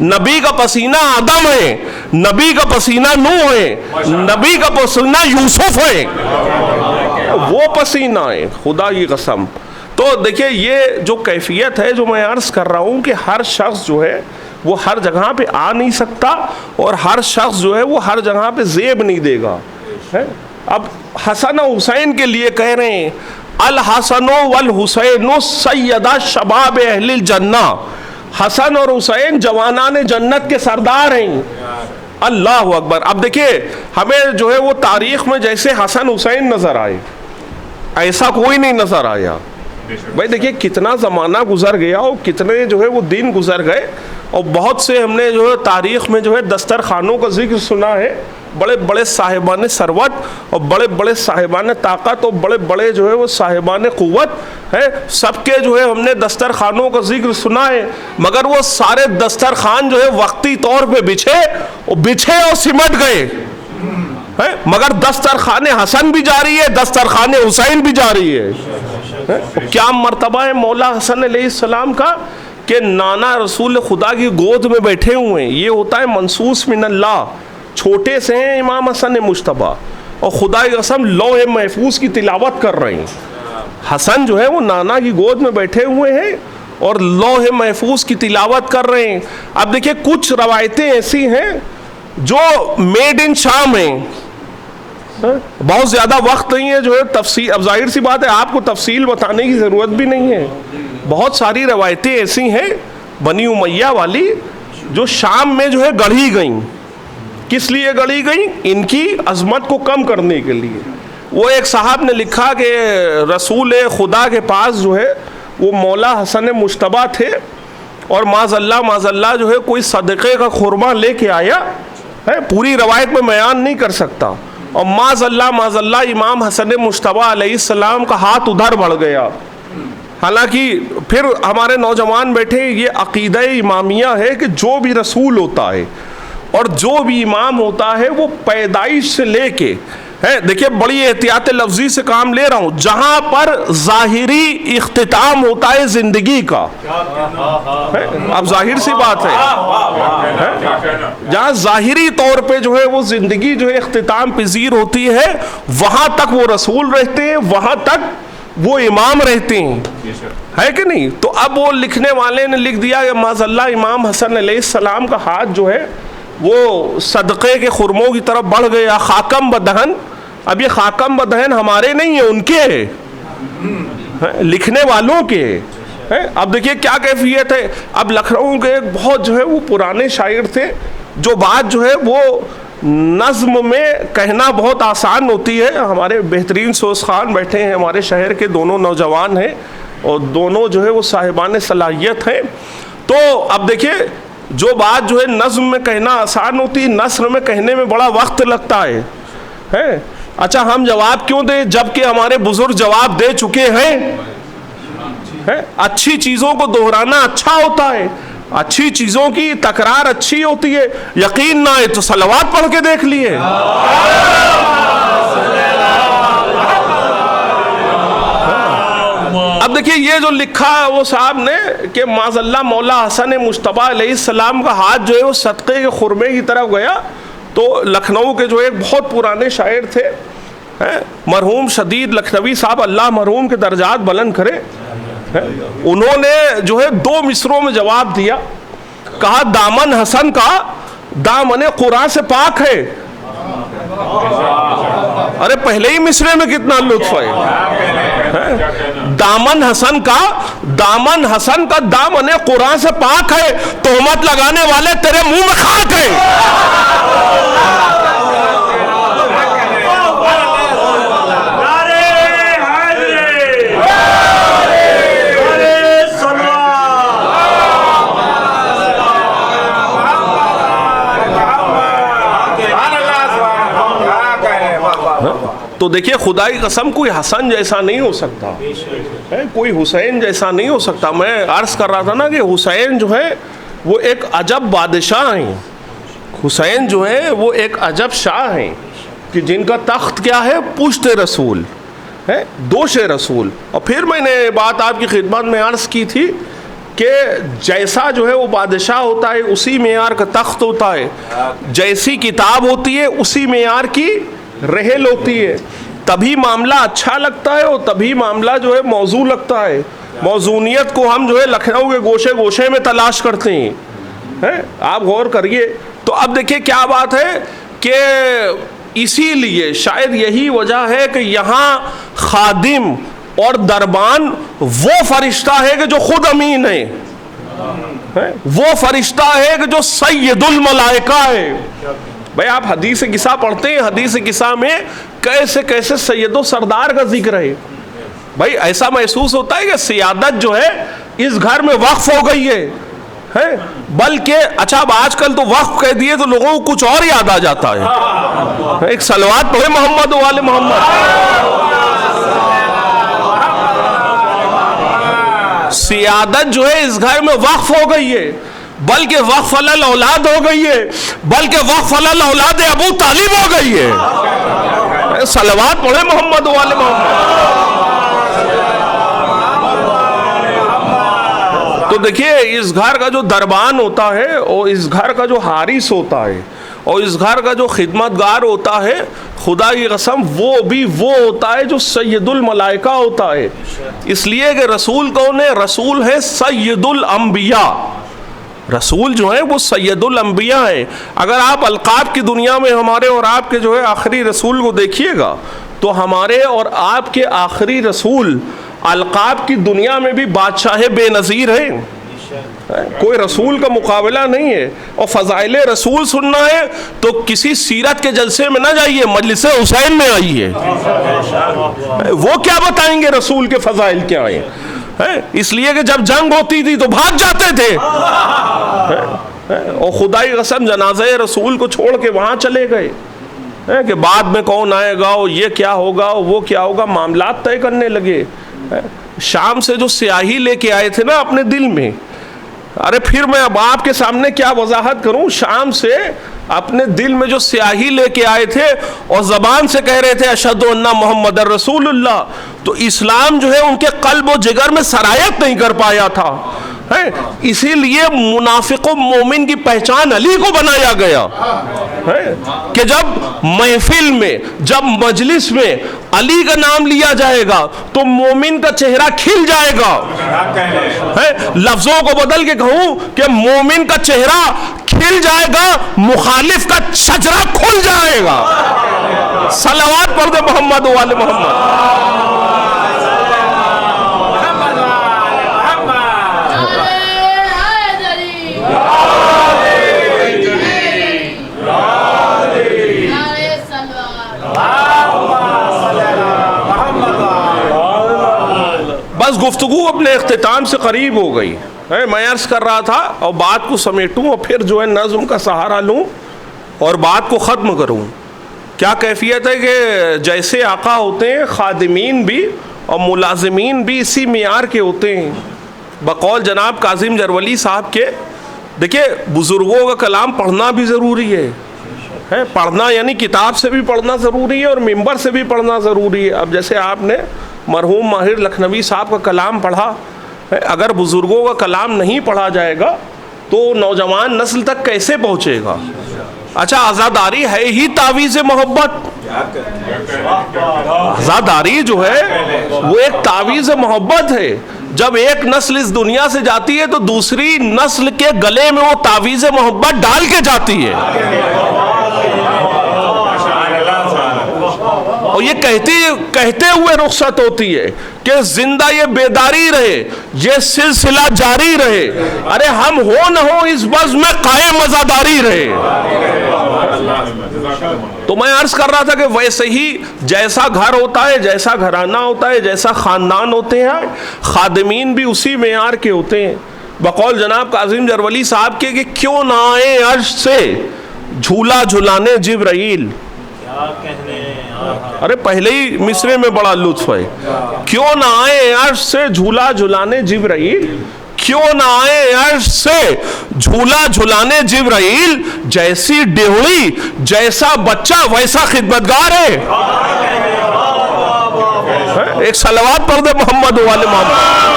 नबी का पसीना आदम है, नबी का पसीना नूह है, नबी का पसीना यूसुफ है, वो पसीना है, खुदा की कसम। तो देखिए ये जो कैफियत है जो मैं अर्ज़ कर रहा हूँ कि हर शख्स जो है वो हर जगह पे आ नहीं सकता और हर शख्स जो है वो हर जगह पे ज़ेब नहीं देगा है। अब हसन हुसैन के लिए कह रहे हैं अल हसनो वल हुसैनो सैयदा शबाब अहलिल जन्ना। हसन और हुसैन जवानाने जन्नत के सरदार हैं। अल्लाह अकबर। अब देखिए हमें जो है वो तारीख़ में जैसे हसन हुसैन नज़र आए, ऐसा कोई नहीं नज़र आया। भाई देखिए कितना ज़माना गुजर गया और कितने जो है वो दिन गुजर गए और बहुत से हमने जो है तारीख़ में जो है दस्तरखानों का जिक्र सुना है। बड़े बड़े साहिबान सरवत और बड़े बड़े साहिबान ताकत और बड़े बड़े जो है वो साहिबान क़ुव्वत है, सबके जो है हमने दस्तरखानों का जिक्र सुना है। मगर वो सारे दस्तरखान जो है वक्ती तौर पे बिछे और सिमट गए है। मगर दस्तरखान हसन भी जारी है, दस्तरखान हुसैन भी जारी है। क्या मर्तबा है मौला हसन अलैहिस्सलाम का कि नाना रसूल खुदा की गोद में बैठे हुए हैं। ये होता है मनसूस मिनल्लाह, छोटे से हैं इमाम हसन मुश्तबा और खुदा की कसम लौह महफूज की तिलावत कर रहे हैं। हसन जो है वो नाना की गोद में बैठे हुए हैं और लौह महफूज की तिलावत कर रहे हैं। अब देखिए कुछ रवायतें ऐसी हैं जो मेड इन शाम हैं। बहुत ज़्यादा वक्त नहीं है जो है तफसील, अब जाहिर सी बात है आपको तफसील बताने की ज़रूरत भी नहीं है। बहुत सारी रवायतें ऐसी हैं बनी उमैया वाली जो शाम में जो है गढ़ी गई। किस लिए गढ़ी गई? इनकी अजमत को कम करने के लिए। वो एक साहब ने लिखा कि रसूल खुदा के पास जो है वो मौला हसन मुश्तबा थे और माज़अल्लाह जो है कोई सदक़े का खुरमा लेके आया है। पूरी रवायत में बयान नहीं कर सकता। और माज़अल्लाह इमाम हसन मुश्तबा अलैहिस्सलाम का हाथ उधर बढ़ गया। हालांकि फिर हमारे नौजवान बैठे, ये अक़ीदा इमामिया है कि जो भी रसूल होता है और जो भी इमाम होता है वो पैदाइश से लेके है, देखिए बड़ी एहतियात लफ्जी से काम ले रहा हूँ, जहाँ पर ज़ाहिरी इख्तिताम होता है ज़िंदगी का है, अब जाहिर सी बात है जहाँ ज़ाहिरी तौर पे जो है वो ज़िंदगी जो है इख्तिताम पज़ीर होती है, वहाँ तक वो रसूल रहते हैं, वहाँ तक वो इमाम रहते हैं, है कि नहीं। तो अब वो लिखने वाले ने लिख दिया कि माज़अल्लाह इमाम हसन अलैहिस्सलाम का हाथ जो है वो सदक़े के खुरमों की तरफ बढ़ गया, खाकम बदहन। अब ये खाकम बदहन हमारे नहीं है, उनके है, लिखने वालों के है। अब देखिए क्या कैफियत है। अब लखनऊ के एक बहुत जो है वो पुराने शायर थे, जो बात जो है वो नज़्म में कहना बहुत आसान होती है। हमारे बेहतरीन सोस खान बैठे हैं, हमारे शहर के दोनों नौजवान हैं और दोनों जो है वो साहिबान सलाहियत हैं। तो अब देखिए जो बात जो है नज़्म में कहना आसान होती है, नस्र में कहने में बड़ा वक्त लगता है। अच्छा हम जवाब क्यों दें जबकि हमारे बुजुर्ग जवाब दे चुके हैं। अच्छी चीज़ों को दोहराना अच्छा होता है, अच्छी चीज़ों की तकरार अच्छी होती है। यकीन ना है तो सलवात पढ़ के देख लिए। अब देखिए ये जो लिखा है वो साहब ने कि माज़अल्लाह मौला हसन मुश्तबा अलैहिस्सलाम का हाथ जो है वो सदक़े के खुरमे की तरफ गया। तो लखनऊ के जो एक बहुत पुराने शायर थे मरहूम शदीद लखनवी साहब, अल्लाह मरहूम के दर्जात बुलंद करे, उन्होंने जो है 2 मिसरों में जवाब दिया। कहा दामन हसन का दामन कुरान से पाक है। अरे पहले ही मिसरे में कितना लुत्फ है। दामन हसन का दामन कुरान से पाक है, तोहमत लगाने वाले तेरे मुंह में खाक है। तो देखिए खुदा की कसम कोई हसन जैसा नहीं हो सकता है, कोई हुसैन जैसा नहीं हो सकता। मैं अर्ज़ कर रहा था ना कि हुसैन जो है वो एक अजब बादशाह हैं, हुसैन जो है वो एक अजब शाह हैं। कि जिनका तख्त क्या है, पुश्त रसूल है, दोष रसूल। और फिर मैंने बात आपकी खिदमत में अर्ज़ की थी कि जैसा जो है वो बादशाह होता है उसी मेयार का तख्त होता है, जैसी किताब होती है उसी मेयार की रहेल होती है। तभी मामला अच्छा लगता है और तभी मामला जो है मौजू लगता है। मौजूनियत को हम जो है लखनऊ के गोशे गोशे में तलाश करते हैं, आप गौर करिए। तो अब देखिए क्या बात है कि इसीलिए शायद यही वजह है कि यहाँ खादिम और दरबान वो फरिश्ता है कि जो खुद अमीन है, वो फरिश्ता है कि जो सैयदुल मलाइका है। भाई आप हदीस किस्सा पढ़ते हैं, हदीस किस्सा में कैसे कैसे सैयदो सरदार का जिक्र है। भाई ऐसा महसूस होता है कि सियादत जो है इस घर में वक्फ हो गई है, बल्कि अच्छा अब आजकल तो वक्फ कह दिए तो लोगों को कुछ और याद आ जाता है। एक सलवात पढ़े मोहम्मद वाले मोहम्मद। सियादत जो है इस घर में वक्फ हो गई है, बल्कि वक्फ अलल औलाद हो गई है, बल्कि वक्फ अलल औलाद अबू तालिब हो गई है। सलवात पढ़े मोहम्मद वाले मोहम्मद। तो देखिए इस घर का जो दरबान होता है और इस घर का जो हारिस होता है और इस घर का जो खिदमतगार होता है, खुदा की कसम वो भी वो होता है जो सैयदुल मलाइका होता है। इसलिए कि रसूल कौन है? रसूल है सैयदुल अंबिया। रसूल जो है वो सैयदुल अंबिया है। अगर आप अलकाब की दुनिया में हमारे और आपके जो है आखिरी रसूल को देखिएगा तो हमारे और आपके आखिरी रसूल अलकाब की दुनिया में भी बादशाह बेनज़ीर है, कोई रसूल का मुकाबला नहीं है। और फ़ज़ाइल रसूल सुनना है तो किसी सीरत के जलसे में ना जाइए, मजलिस हुसैन में आइए, वो क्या बताएंगे रसूल के फ़ज़ाइल क्या है। इसलिए कि जब जंग होती थी तो भाग जाते थे और खुदा की कसम जनाज़े रसूल को छोड़ के वहाँ चले गए कि बाद में कौन आएगा और ये क्या होगा और वो क्या होगा, मामलात तय करने लगे। शाम से जो स्याही लेके आए थे ना अपने दिल में, अरे फिर मैं अब आपके सामने क्या वजाहत करूं, शाम से अपने दिल में जो स्याही लेके आए थे और ज़बान से कह रहे थे अशहदु अन्ना मोहम्मद रसूलुल्लाह, तो इस्लाम जो है उनके कल्ब और जिगर में सरायत नहीं कर पाया था, है। इसीलिए मुनाफिक व मोमिन की पहचान अली को बनाया गया है कि जब महफिल में, जब मजलिस में अली का नाम लिया जाएगा तो मोमिन का चेहरा खिल जाएगा, है। लफ्जों को बदल के कहूं कि मोमिन का चेहरा खिल जाएगा, मुखालिफ का छजरा खुल जाएगा। सलावत पढ़ दे मोहम्मद वाले मोहम्मद। बस गुफ्तगू अपने इख्तिताम से करीब हो गई है। मैं अर्ज़ कर रहा था और बात को समेटूं और फिर जो है नज़्म का सहारा लूं और बात को ख़त्म करूं। क्या कैफियत है कि जैसे आका होते हैं खादिमीन भी और मुलाजिमीन भी इसी मियार के होते हैं। बकौल जनाब काजिम जरवली साहब के, देखिए बुज़ुर्गों का कलाम पढ़ना भी ज़रूरी है, पढ़ना यानी किताब से भी पढ़ना ज़रूरी है और मिंबर से भी पढ़ना ज़रूरी है। अब जैसे आपने मरहूम माहिर लखनवी साहब का कलाम पढ़ा, अगर बुज़ुर्गों का कलाम नहीं पढ़ा जाएगा तो नौजवान नस्ल तक कैसे पहुँचेगा। अच्छा, आज़ादारी है ही तावीज़ मोहब्बत। आज़ादारी जो है वो एक तावीज़ मोहब्बत है। जब एक नस्ल इस दुनिया से जाती है तो दूसरी नस्ल के गले में वो तावीज़ मोहब्बत डाल के जाती है और ये कहते हुए रुखसत होती है कि जिंदा ये बेदारी रहे, ये सिलसिला जारी रहे, अरे हम हो न हो इस बज़्म में कायम मज़ादारी रहे। तो मैं अर्ज कर रहा था कि वैसे ही जैसा घर होता है, जैसा घराना होता है, जैसा ख़ानदान होते हैं, खादिमीन भी उसी मेयार के होते हैं। बकौल जनाब काजिम जरवली साहब के कि क्यों ना आए अर्श से झूला झुलाने जिब्राइल। अरे पहले ही मिसरे में बड़ा लुत्फ है। क्यों ना आए अर्श से झूला झुलाने जिब्राइल, क्यों ना आए अर्श से झूला झुलाने जिब्राइल, जैसी डेवड़ी जैसा बच्चा वैसा खिदमतगार है। एक सलवात पढ़ दे मोहम्मद वाले मोहम्मद।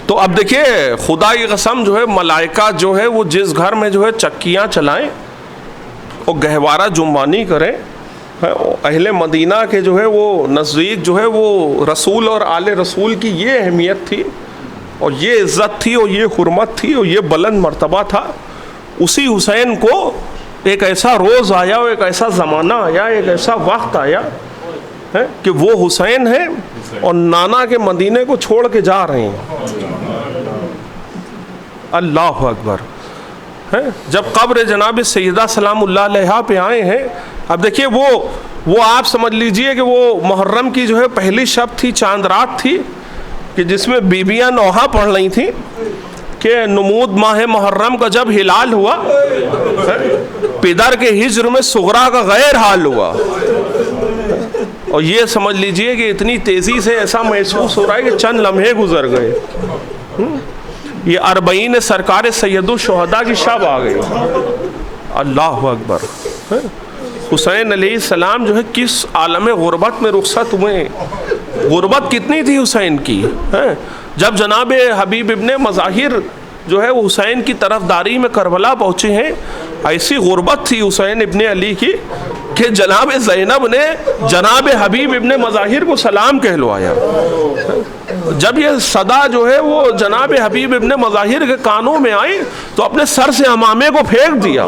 तो अब देखिए खुदा की कसम जो है मलाइका जो है वो जिस घर में जो है चक्कियाँ चलाएं और गहवारा जुम्बानी करें, अहले मदीना के जो है वो नज़दीक जो है वो रसूल और आले रसूल की ये अहमियत थी और ये इज़्ज़त थी और ये हुर्मत थी और ये बुलंद मर्तबा था। उसी हुसैन को एक ऐसा रोज़ आया और एक ऐसा ज़माना आया, एक ऐसा वक्त आया है कि वो हुसैन है और नाना के मदीने को छोड़ के जा रहे हैं। अल्लाह अकबर है। जब कब्र जनाब सैयदा सलामुल्लाह अलैहा पे आए हैं, अब देखिए वो आप समझ लीजिए कि वो मुहर्रम की जो है पहली शब थी, चांद रात थी कि जिसमें बीबियाँ नौहा पढ़ रही थी कि नमूद माह मुहर्रम का जब हिलाल हुआ, पिदर के हिज्र में सुगरा का गैर हाल हुआ। और ये समझ लीजिए कि इतनी तेज़ी से ऐसा महसूस हो रहा है कि चंद लम्हे गुजर गए। ये अरबईन सरकार सैयदुश्शुहदा की शब आ गई। अल्लाह अकबर। हुसैन अलैहिस्सलाम जो है किस आलम गुरबत में रुखसत हुए। गुरबत कितनी थी हुसैन की है। जब जनाब हबीब इब्ने मज़ाहिर जो है वो हुसैन की तरफदारी में करबला पहुँचे हैं, ऐसी गुरबत थी हुसैन इब्ने अली की कि जनाब ज़ैनब ने जनाब हबीब इब्ने मज़ाहिर को सलाम कहलवाया। जब ये सदा जो है वो जनाब हबीब इब्ने मज़ाहिर के कानों में आई तो अपने सर से अमामे को फेंक दिया।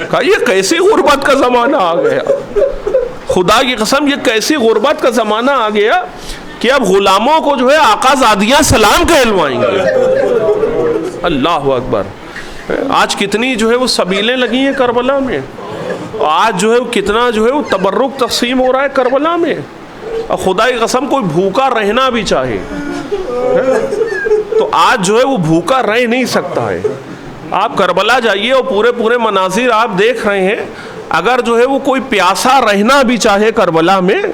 कहा ये कैसी गुरबत का ज़माना आ गया। खुदा की कसम ये कैसी गुरबत का ज़माना आ गया कि अब गुलामों को जो है आकाज़ादियाँ सलाम कहलवाएंगे। अल्लाह अकबर। आज कितनी जो है वो सबीलें लगी हैं करबला में, आज जो है कितना जो है वो तबर्रुक तक़सीम हो रहा है करबला में। और खुदा की कसम कोई भूखा रहना भी चाहे तो आज जो है वो भूखा रह नहीं सकता है। आप करबला जाइए और पूरे मनाजिर आप देख रहे हैं। अगर जो है वो कोई प्यासा रहना भी चाहे करबला में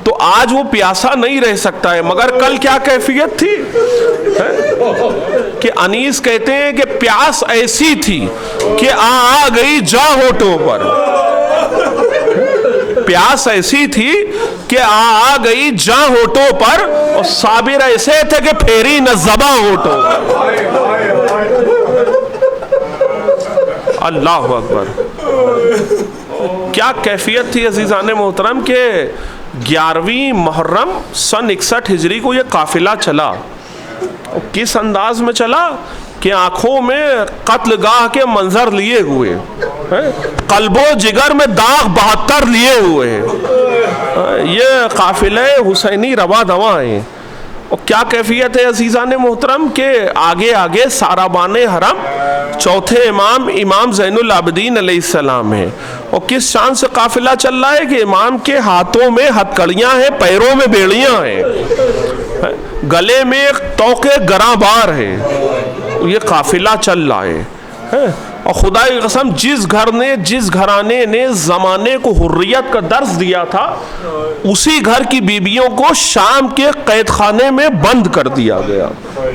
तो आज वो प्यासा नहीं रह सकता है। मगर कल क्या कैफियत थी कि अनीस कहते हैं कि प्यास ऐसी थी कि आ गई जा होठों पर। प्यास ऐसी थी कि आ गई जा होठों पर और साबिर ऐसे थे कि फेरी न ज़बा होठों। अल्लाह अकबर। क्या कैफियत थी अजीज़ान मोहतरम के 11वीं मुहर्रम सन 61 हिजरी को ये काफिला चला। और किस अंदाज में चला कि आँखों में कत्लगाह के मंजर लिए हुए हैं, कल्बो जिगर में दाग 72 लिए हुए हैं। ये काफिले हुसैनी रवा दवा है। और क्या कैफियत है अजीज़ान मोहतरम के आगे आगे साराबाने हरम चौथे इमाम ज़ैनुल आबिदीन अलैहिस्सलाम है। और किस शान से काफिला चल रहा है कि इमाम के हाथों में हथकड़ियाँ हैं, पैरों में बेड़ियाँ हैं, गले में एक तोके गराबार है। ये काफिला चल रहा है। और खुदा की कसम जिस घराने ने ज़माने को हुर्रियत का दर्स दिया था उसी घर की बीबियों को शाम के कैद खाने में बंद कर दिया गया,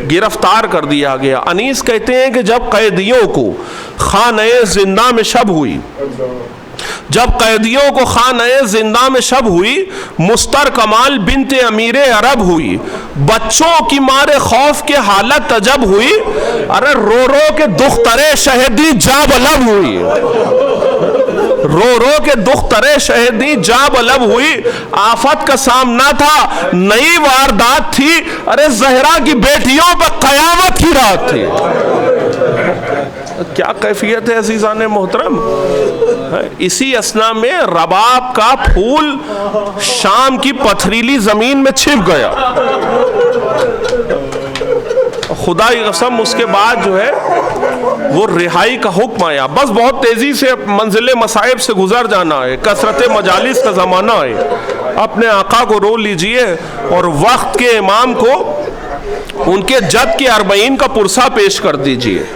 गिरफ्तार कर दिया गया। अनीस कहते हैं कि जब कैदियों को खाने जिंदा में शब हुई, जब कैदियों को खाने जिंदा में शब हुई, मुस्तर कमाल बिनते अमीर अरब हुई, बच्चों की मारे खौफ के हालत तजब हुई, अरे रो रो के दुख्तरे शहदी जा बलब हुई, रो रो के दुख्तरे शहदी जा बलब हुई। आफत का सामना था, नई वारदात थी, अरे जहरा की बेटियों पर कयामत की रात थी। क्या कैफियत है अजीज़ान मोहतरम। इसी असना में रबाब का फूल शाम की पथरीली ज़मीन में छिप गया। खुदा की कसम उसके बाद जो है वो रिहाई का हुक्म आया। बस बहुत तेज़ी से मंजिल मसाइब से गुजर जाना है, कसरत मजालिस का ज़माना है। अपने आका को रो लीजिए और वक्त के इमाम को उनके जद के अरबईन का पुरसा पेश कर दीजिए।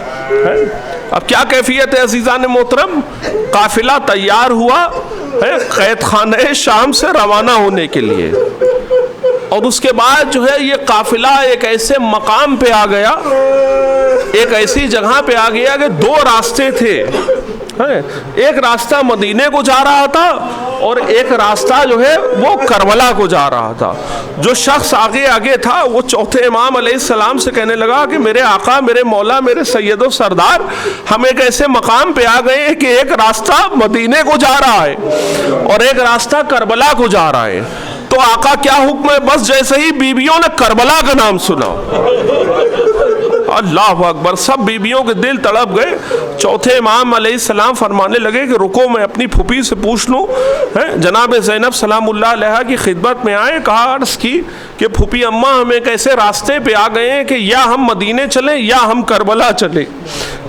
अब क्या कैफियत है अजीज़ान मोहतरम। काफिला तैयार हुआ कैद खाने शाम से रवाना होने के लिए। और उसके बाद जो है ये काफिला एक ऐसे मकाम पे आ गया, एक ऐसी जगह पे आ गया कि दो रास्ते थे। एक रास्ता मदीने को जा रहा था और एक रास्ता जो है वो करबला को जा रहा था। जो शख्स आगे आगे था वो चौथे इमाम अलैहिस्सलाम से कहने लगा कि मेरे आका, मेरे मौला, मेरे सैयदो सरदार, हम एक ऐसे मकाम पे आ गए हैं कि एक रास्ता मदीने को जा रहा है और एक रास्ता करबला को जा रहा है। तो आका क्या हुक्म है? बस जैसे ही बीबियों ने करबला का नाम सुना, अल्लाह अकबर, सब बीबियों के दिल तड़प गए। चौथे इमाम अलैहिस्सलाम फरमाने लगे कि रुको मैं अपनी फूफी से पूछ लूँ। जनाब ज़ैनब सलामुल्लाह अलैहा की खिदमत में आए, कहा अर्ज़ की कि फूफी अम्मा हम एक ऐसे रास्ते पे आ गए हैं कि या हम मदीने चलें या हम करबला चलें।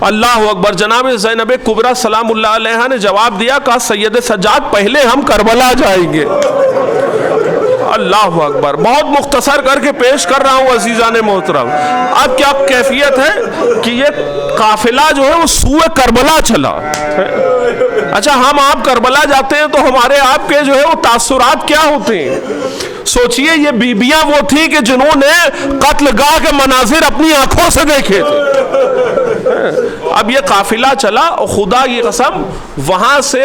अल्लाह अकबर। जनाब ज़ैनब कुबरा सलामुल्लाह अलैहा ने जवाब दिया, कहा सैयद सज्जाद पहले हम करबला जाएंगे। अल्लाह अकबर। बहुत मुख्तसर करके पेश कर रहा हूँ अजीज़ान मोहतरम। अब क्या कैफियत है कि ये काफिला जो है वो सूए करबला चला। अच्छा, हम आप करबला जाते हैं तो हमारे आपके जो है वो तासुरात क्या होते हैं? सोचिए, ये बीबियां वो थी कि जिन्होंने कत्लगाह के मनाजिर अपनी आंखों से देखे थे। अब ये काफिला चला और खुदा की कसम वहां से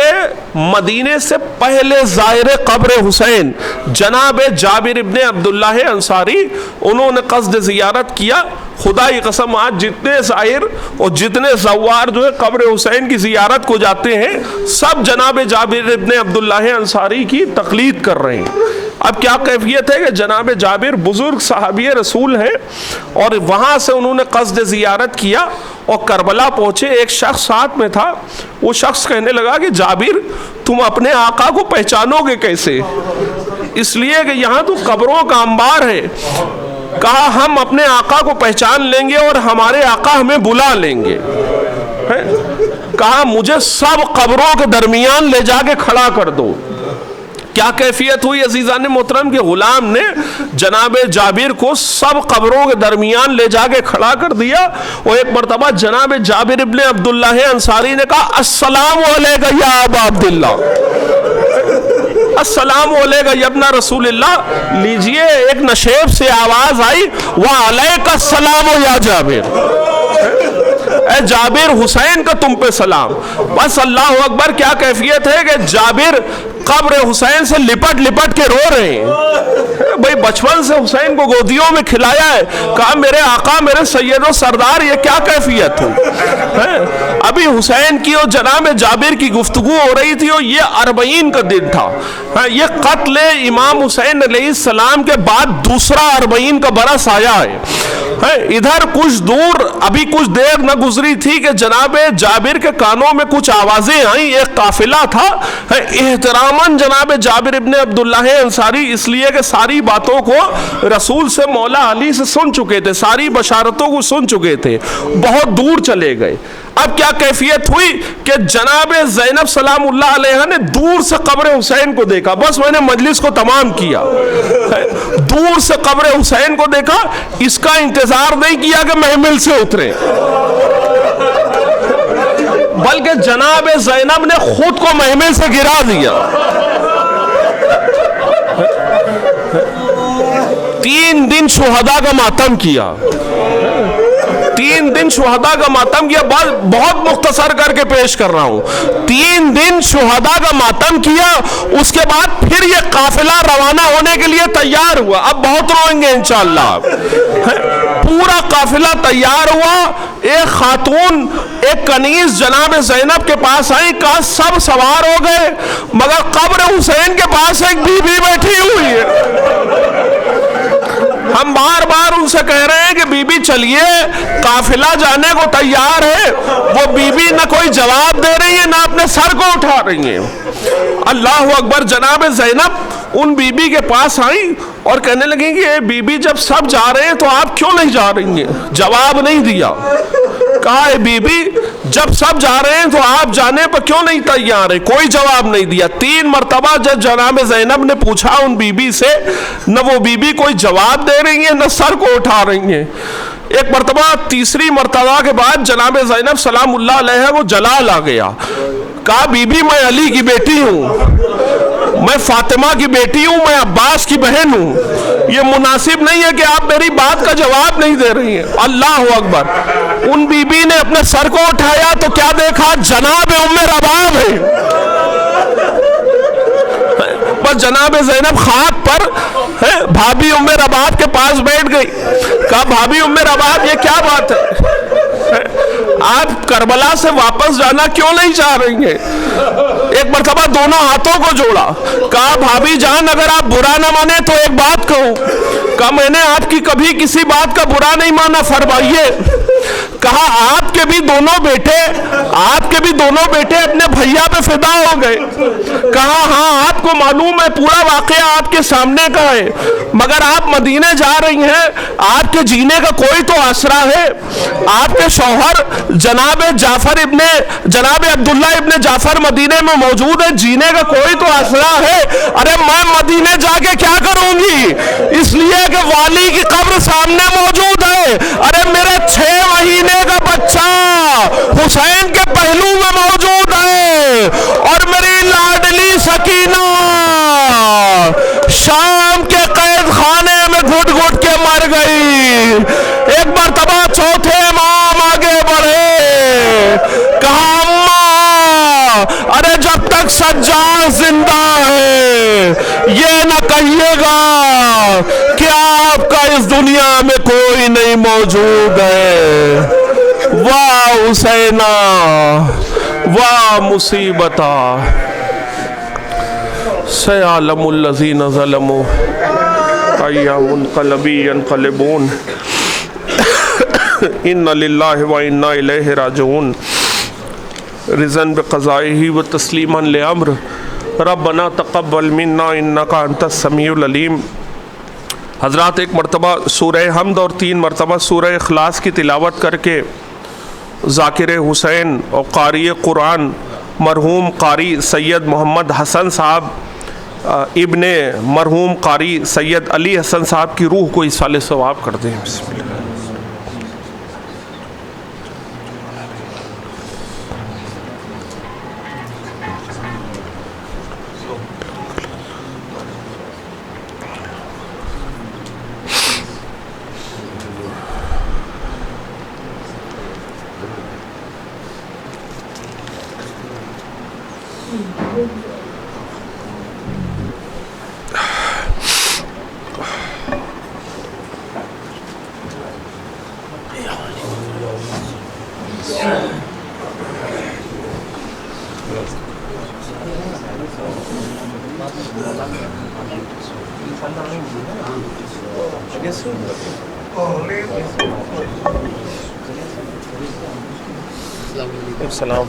मदीने से पहले ज़ाहिर कब्र हुसैन जनाब जाबिर इब्ने अब्दुल्लाह अंसारी, उन्होंने क़स्द ज़ियारत किया। खुदा की कसम आज जितने ज़ाहिर और जितने ज़व्वार जो है कब्र हुसैन की ज़ियारत को जाते हैं, सब जनाब जाबिर इब्ने अब्दुल्लाह अंसारी की तक़लीद कर रहे हैं। अब क्या कैफियत है कि जनाब जाबिर बुजुर्ग सहाबी रसूल हैं और वहाँ से उन्होंने क़स्द ज़ियारत किया और करबला पहुँचे। एक शख्स साथ में था, वो शख्स कहने लगा कि जाबिर तुम अपने आका को पहचानोगे कैसे? इसलिए कि यहाँ तो कब्रों का अंबार है। कहा हम अपने आका को पहचान लेंगे और हमारे आका हमें बुला लेंगे। कहा मुझे सब कब्रों के दरमियान ले जाके खड़ा कर दो। क्या कैफियत हुई अजीज़ान मोहतरम के गुलाम ने जनाब जाबिर को सब कब्रों के दरमियान ले जाके खड़ा कर दिया। और एक मरतबा जनाब जाबिर इब्ने अब्दुल्लाह अंसारी ने कहा अस्सलाम अलैका या अबा अब्दुल्लाह, अस्सलाम अलैका या इब्ना रसूलिल्लाह। लीजिए, एक नशेब से आवाज आई, व अलैका सलाम या जाबिर, ए जाबिर हुसैन का तुम पे सलाम। बस अल्लाह अकबर। क्या कैफियत है कि जाबिर कब्र हुसैन से लिपट लिपट के रो रहे हैं। भाई बचपन से हुसैन को गोदियों में खिलाया है, कहा मेरे आका, मेरे सैयदो सरदार, ये क्या कैफियत है? अभी हुसैन की और जनाब जाबिर की गुफ्तगू हो रही थी और ये अरबईन का दिन था। ये कत्ल इमाम हुसैन अलैहिस्सलाम के बाद दूसरा अरबईन का बरस आया है। इधर कुछ दूर अभी कुछ देर न गुजरी थी कि जनाब जाबिर के कानों में कुछ आवाजें आई। एक काफिला था, एहतरामन जनाब जाबिर इब्ने अब्दुल्लाह अंसारी, इसलिए कि सारी बातों को रसूल से, मौला अली से सुन चुके थे, सारी बशारतों को सुन चुके थे, बहुत दूर चले गए। अब क्या कैफियत हुई कि जनाब ज़ैनब सलामुल्लाह अलैहा ने दूर से कब्र हुसैन को देखा। बस मैंने मजलिस को तमाम किया, दूर से कब्र हुसैन को देखा, इसका इंतजार नहीं किया कि महमिल से उतरे, बल्कि जनाब ज़ैनब ने खुद को महमिल से गिरा दिया। 3 दिन शुहदा का मातम किया, 3 दिन शुहदा का मातम किया। बहुत मुख्तसर करके पेश कर रहा हूं। 3 दिन शुहदा का मातम किया, उसके बाद फिर ये काफिला रवाना होने के लिए तैयार हुआ। अब बहुत रोएंगे इंशाअल्लाह। पूरा काफिला तैयार हुआ। एक खातून, एक कनीज जनाब ज़ैनब के पास आई, कहा सब सवार हो गए मगर कब्र हुसैन के पास एक बीबी बैठी हुई है। हम बार बार उनसे कह रहे हैं कि बीबी चलिए, काफिला जाने को तैयार है। वो बीबी ना कोई जवाब दे रही है, ना अपने सर को उठा रही है। अल्लाह अकबर। जनाब ज़ैनब उन बीबी के पास आई और कहने लगी कि ये बीबी जब सब जा रहे हैं तो आप क्यों नहीं जा रही हैं? जवाब नहीं दिया। कहा बीबी जब सब जा रहे हैं तो आप जाने पर क्यों नहीं तैयार है? कोई जवाब नहीं दिया। 3 मरतबा जब जनाब ज़ैनब ने पूछा उन बीबी से, न वो बीबी कोई जवाब दे रही है, न सर को उठा रही है। एक मरतबा, तीसरी मरतबा के बाद जनाब ज़ैनब सलामुल्लाह अलैहा को जलाल आ गया। कहा बीबी मैं अली की बेटी हूँ, मैं फातिमा की बेटी हूं, मैं अब्बास की बहन हूं। ये मुनासिब नहीं है कि आप मेरी बात का जवाब नहीं दे रही हैं। अल्लाह अकबर। उन बीबी ने अपने सर को उठाया तो क्या देखा, जनाब उम्मे रबाब है। बस जनाब ज़ैनब खाक पर भाभी उम्मे रबाब के पास बैठ गई। कहा भाभी उम्मे रबाब ये क्या बात है, आप करबला से वापस जाना क्यों नहीं चाह रही हैं? एक मरतबा दोनों हाथों को जोड़ा, कहा भाभी जान अगर आप बुरा ना माने तो एक बात कहूं। कहा मैंने आपकी कभी किसी बात का बुरा नहीं माना, फरमाइए। कहा आपके भी दोनों बेटे अपने भैया पे फिदा हो गए। कहा हाँ आपको मालूम है, पूरा वाकया आपके सामने का है, मगर आप मदीने जा रही हैं, आपके जीने का कोई तो आसरा है। आपके शौहर जनाब अब्दुल्ला इब्ने जाफर मदीने में मौजूद है, जीने का कोई तो आसरा है। अरे मैं मदीने जाके क्या करूंगी, इसलिए कि वाली की कब्र सामने मौजूद है। अरे मेरे 6 महीने का बच्चा हुसैन के पहलू में मौजूद है, और मेरी लाडली सकीना शाम के कैद खाने में घुट घुट के मर गई। एक मरतबा चौथे इमाम आगे बढ़े, कहा अम्मा अरे जब तक सज्जाद जिंदा है ये न कहिएगा कि आपका इस दुनिया में कोई नहीं मौजूद है। वाह हुसैना वाह मुसीबता, सयालमुल्लज़ीना ज़लमू अय्यामुनक़लबी यनक़लिबून इन्ना लिल्लाहि व इन्ना इलैहि राजिऊन रिज़न बिक़ज़ाइही व तस्लीमन लिअम्र रब्बना तक़ब्बल मिन्ना इन्नका अंतस समीउल अलीम। हज़रात एक मरतबा सूरह हमद और 3 मरतबा सूरह इखलास की तिलावत करके ज़ाकिर हुसैन और क़ारी कुरान मरहूम क़ारी सैयद मोहम्मद हसन साहब इब्ने मरहूम क़ारी सैयद अली हसन साहब की रूह को इसाले सवाब कर दें। बिस्मिल्लाह। सलाम।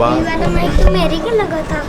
बाद तो मेरी को लगा था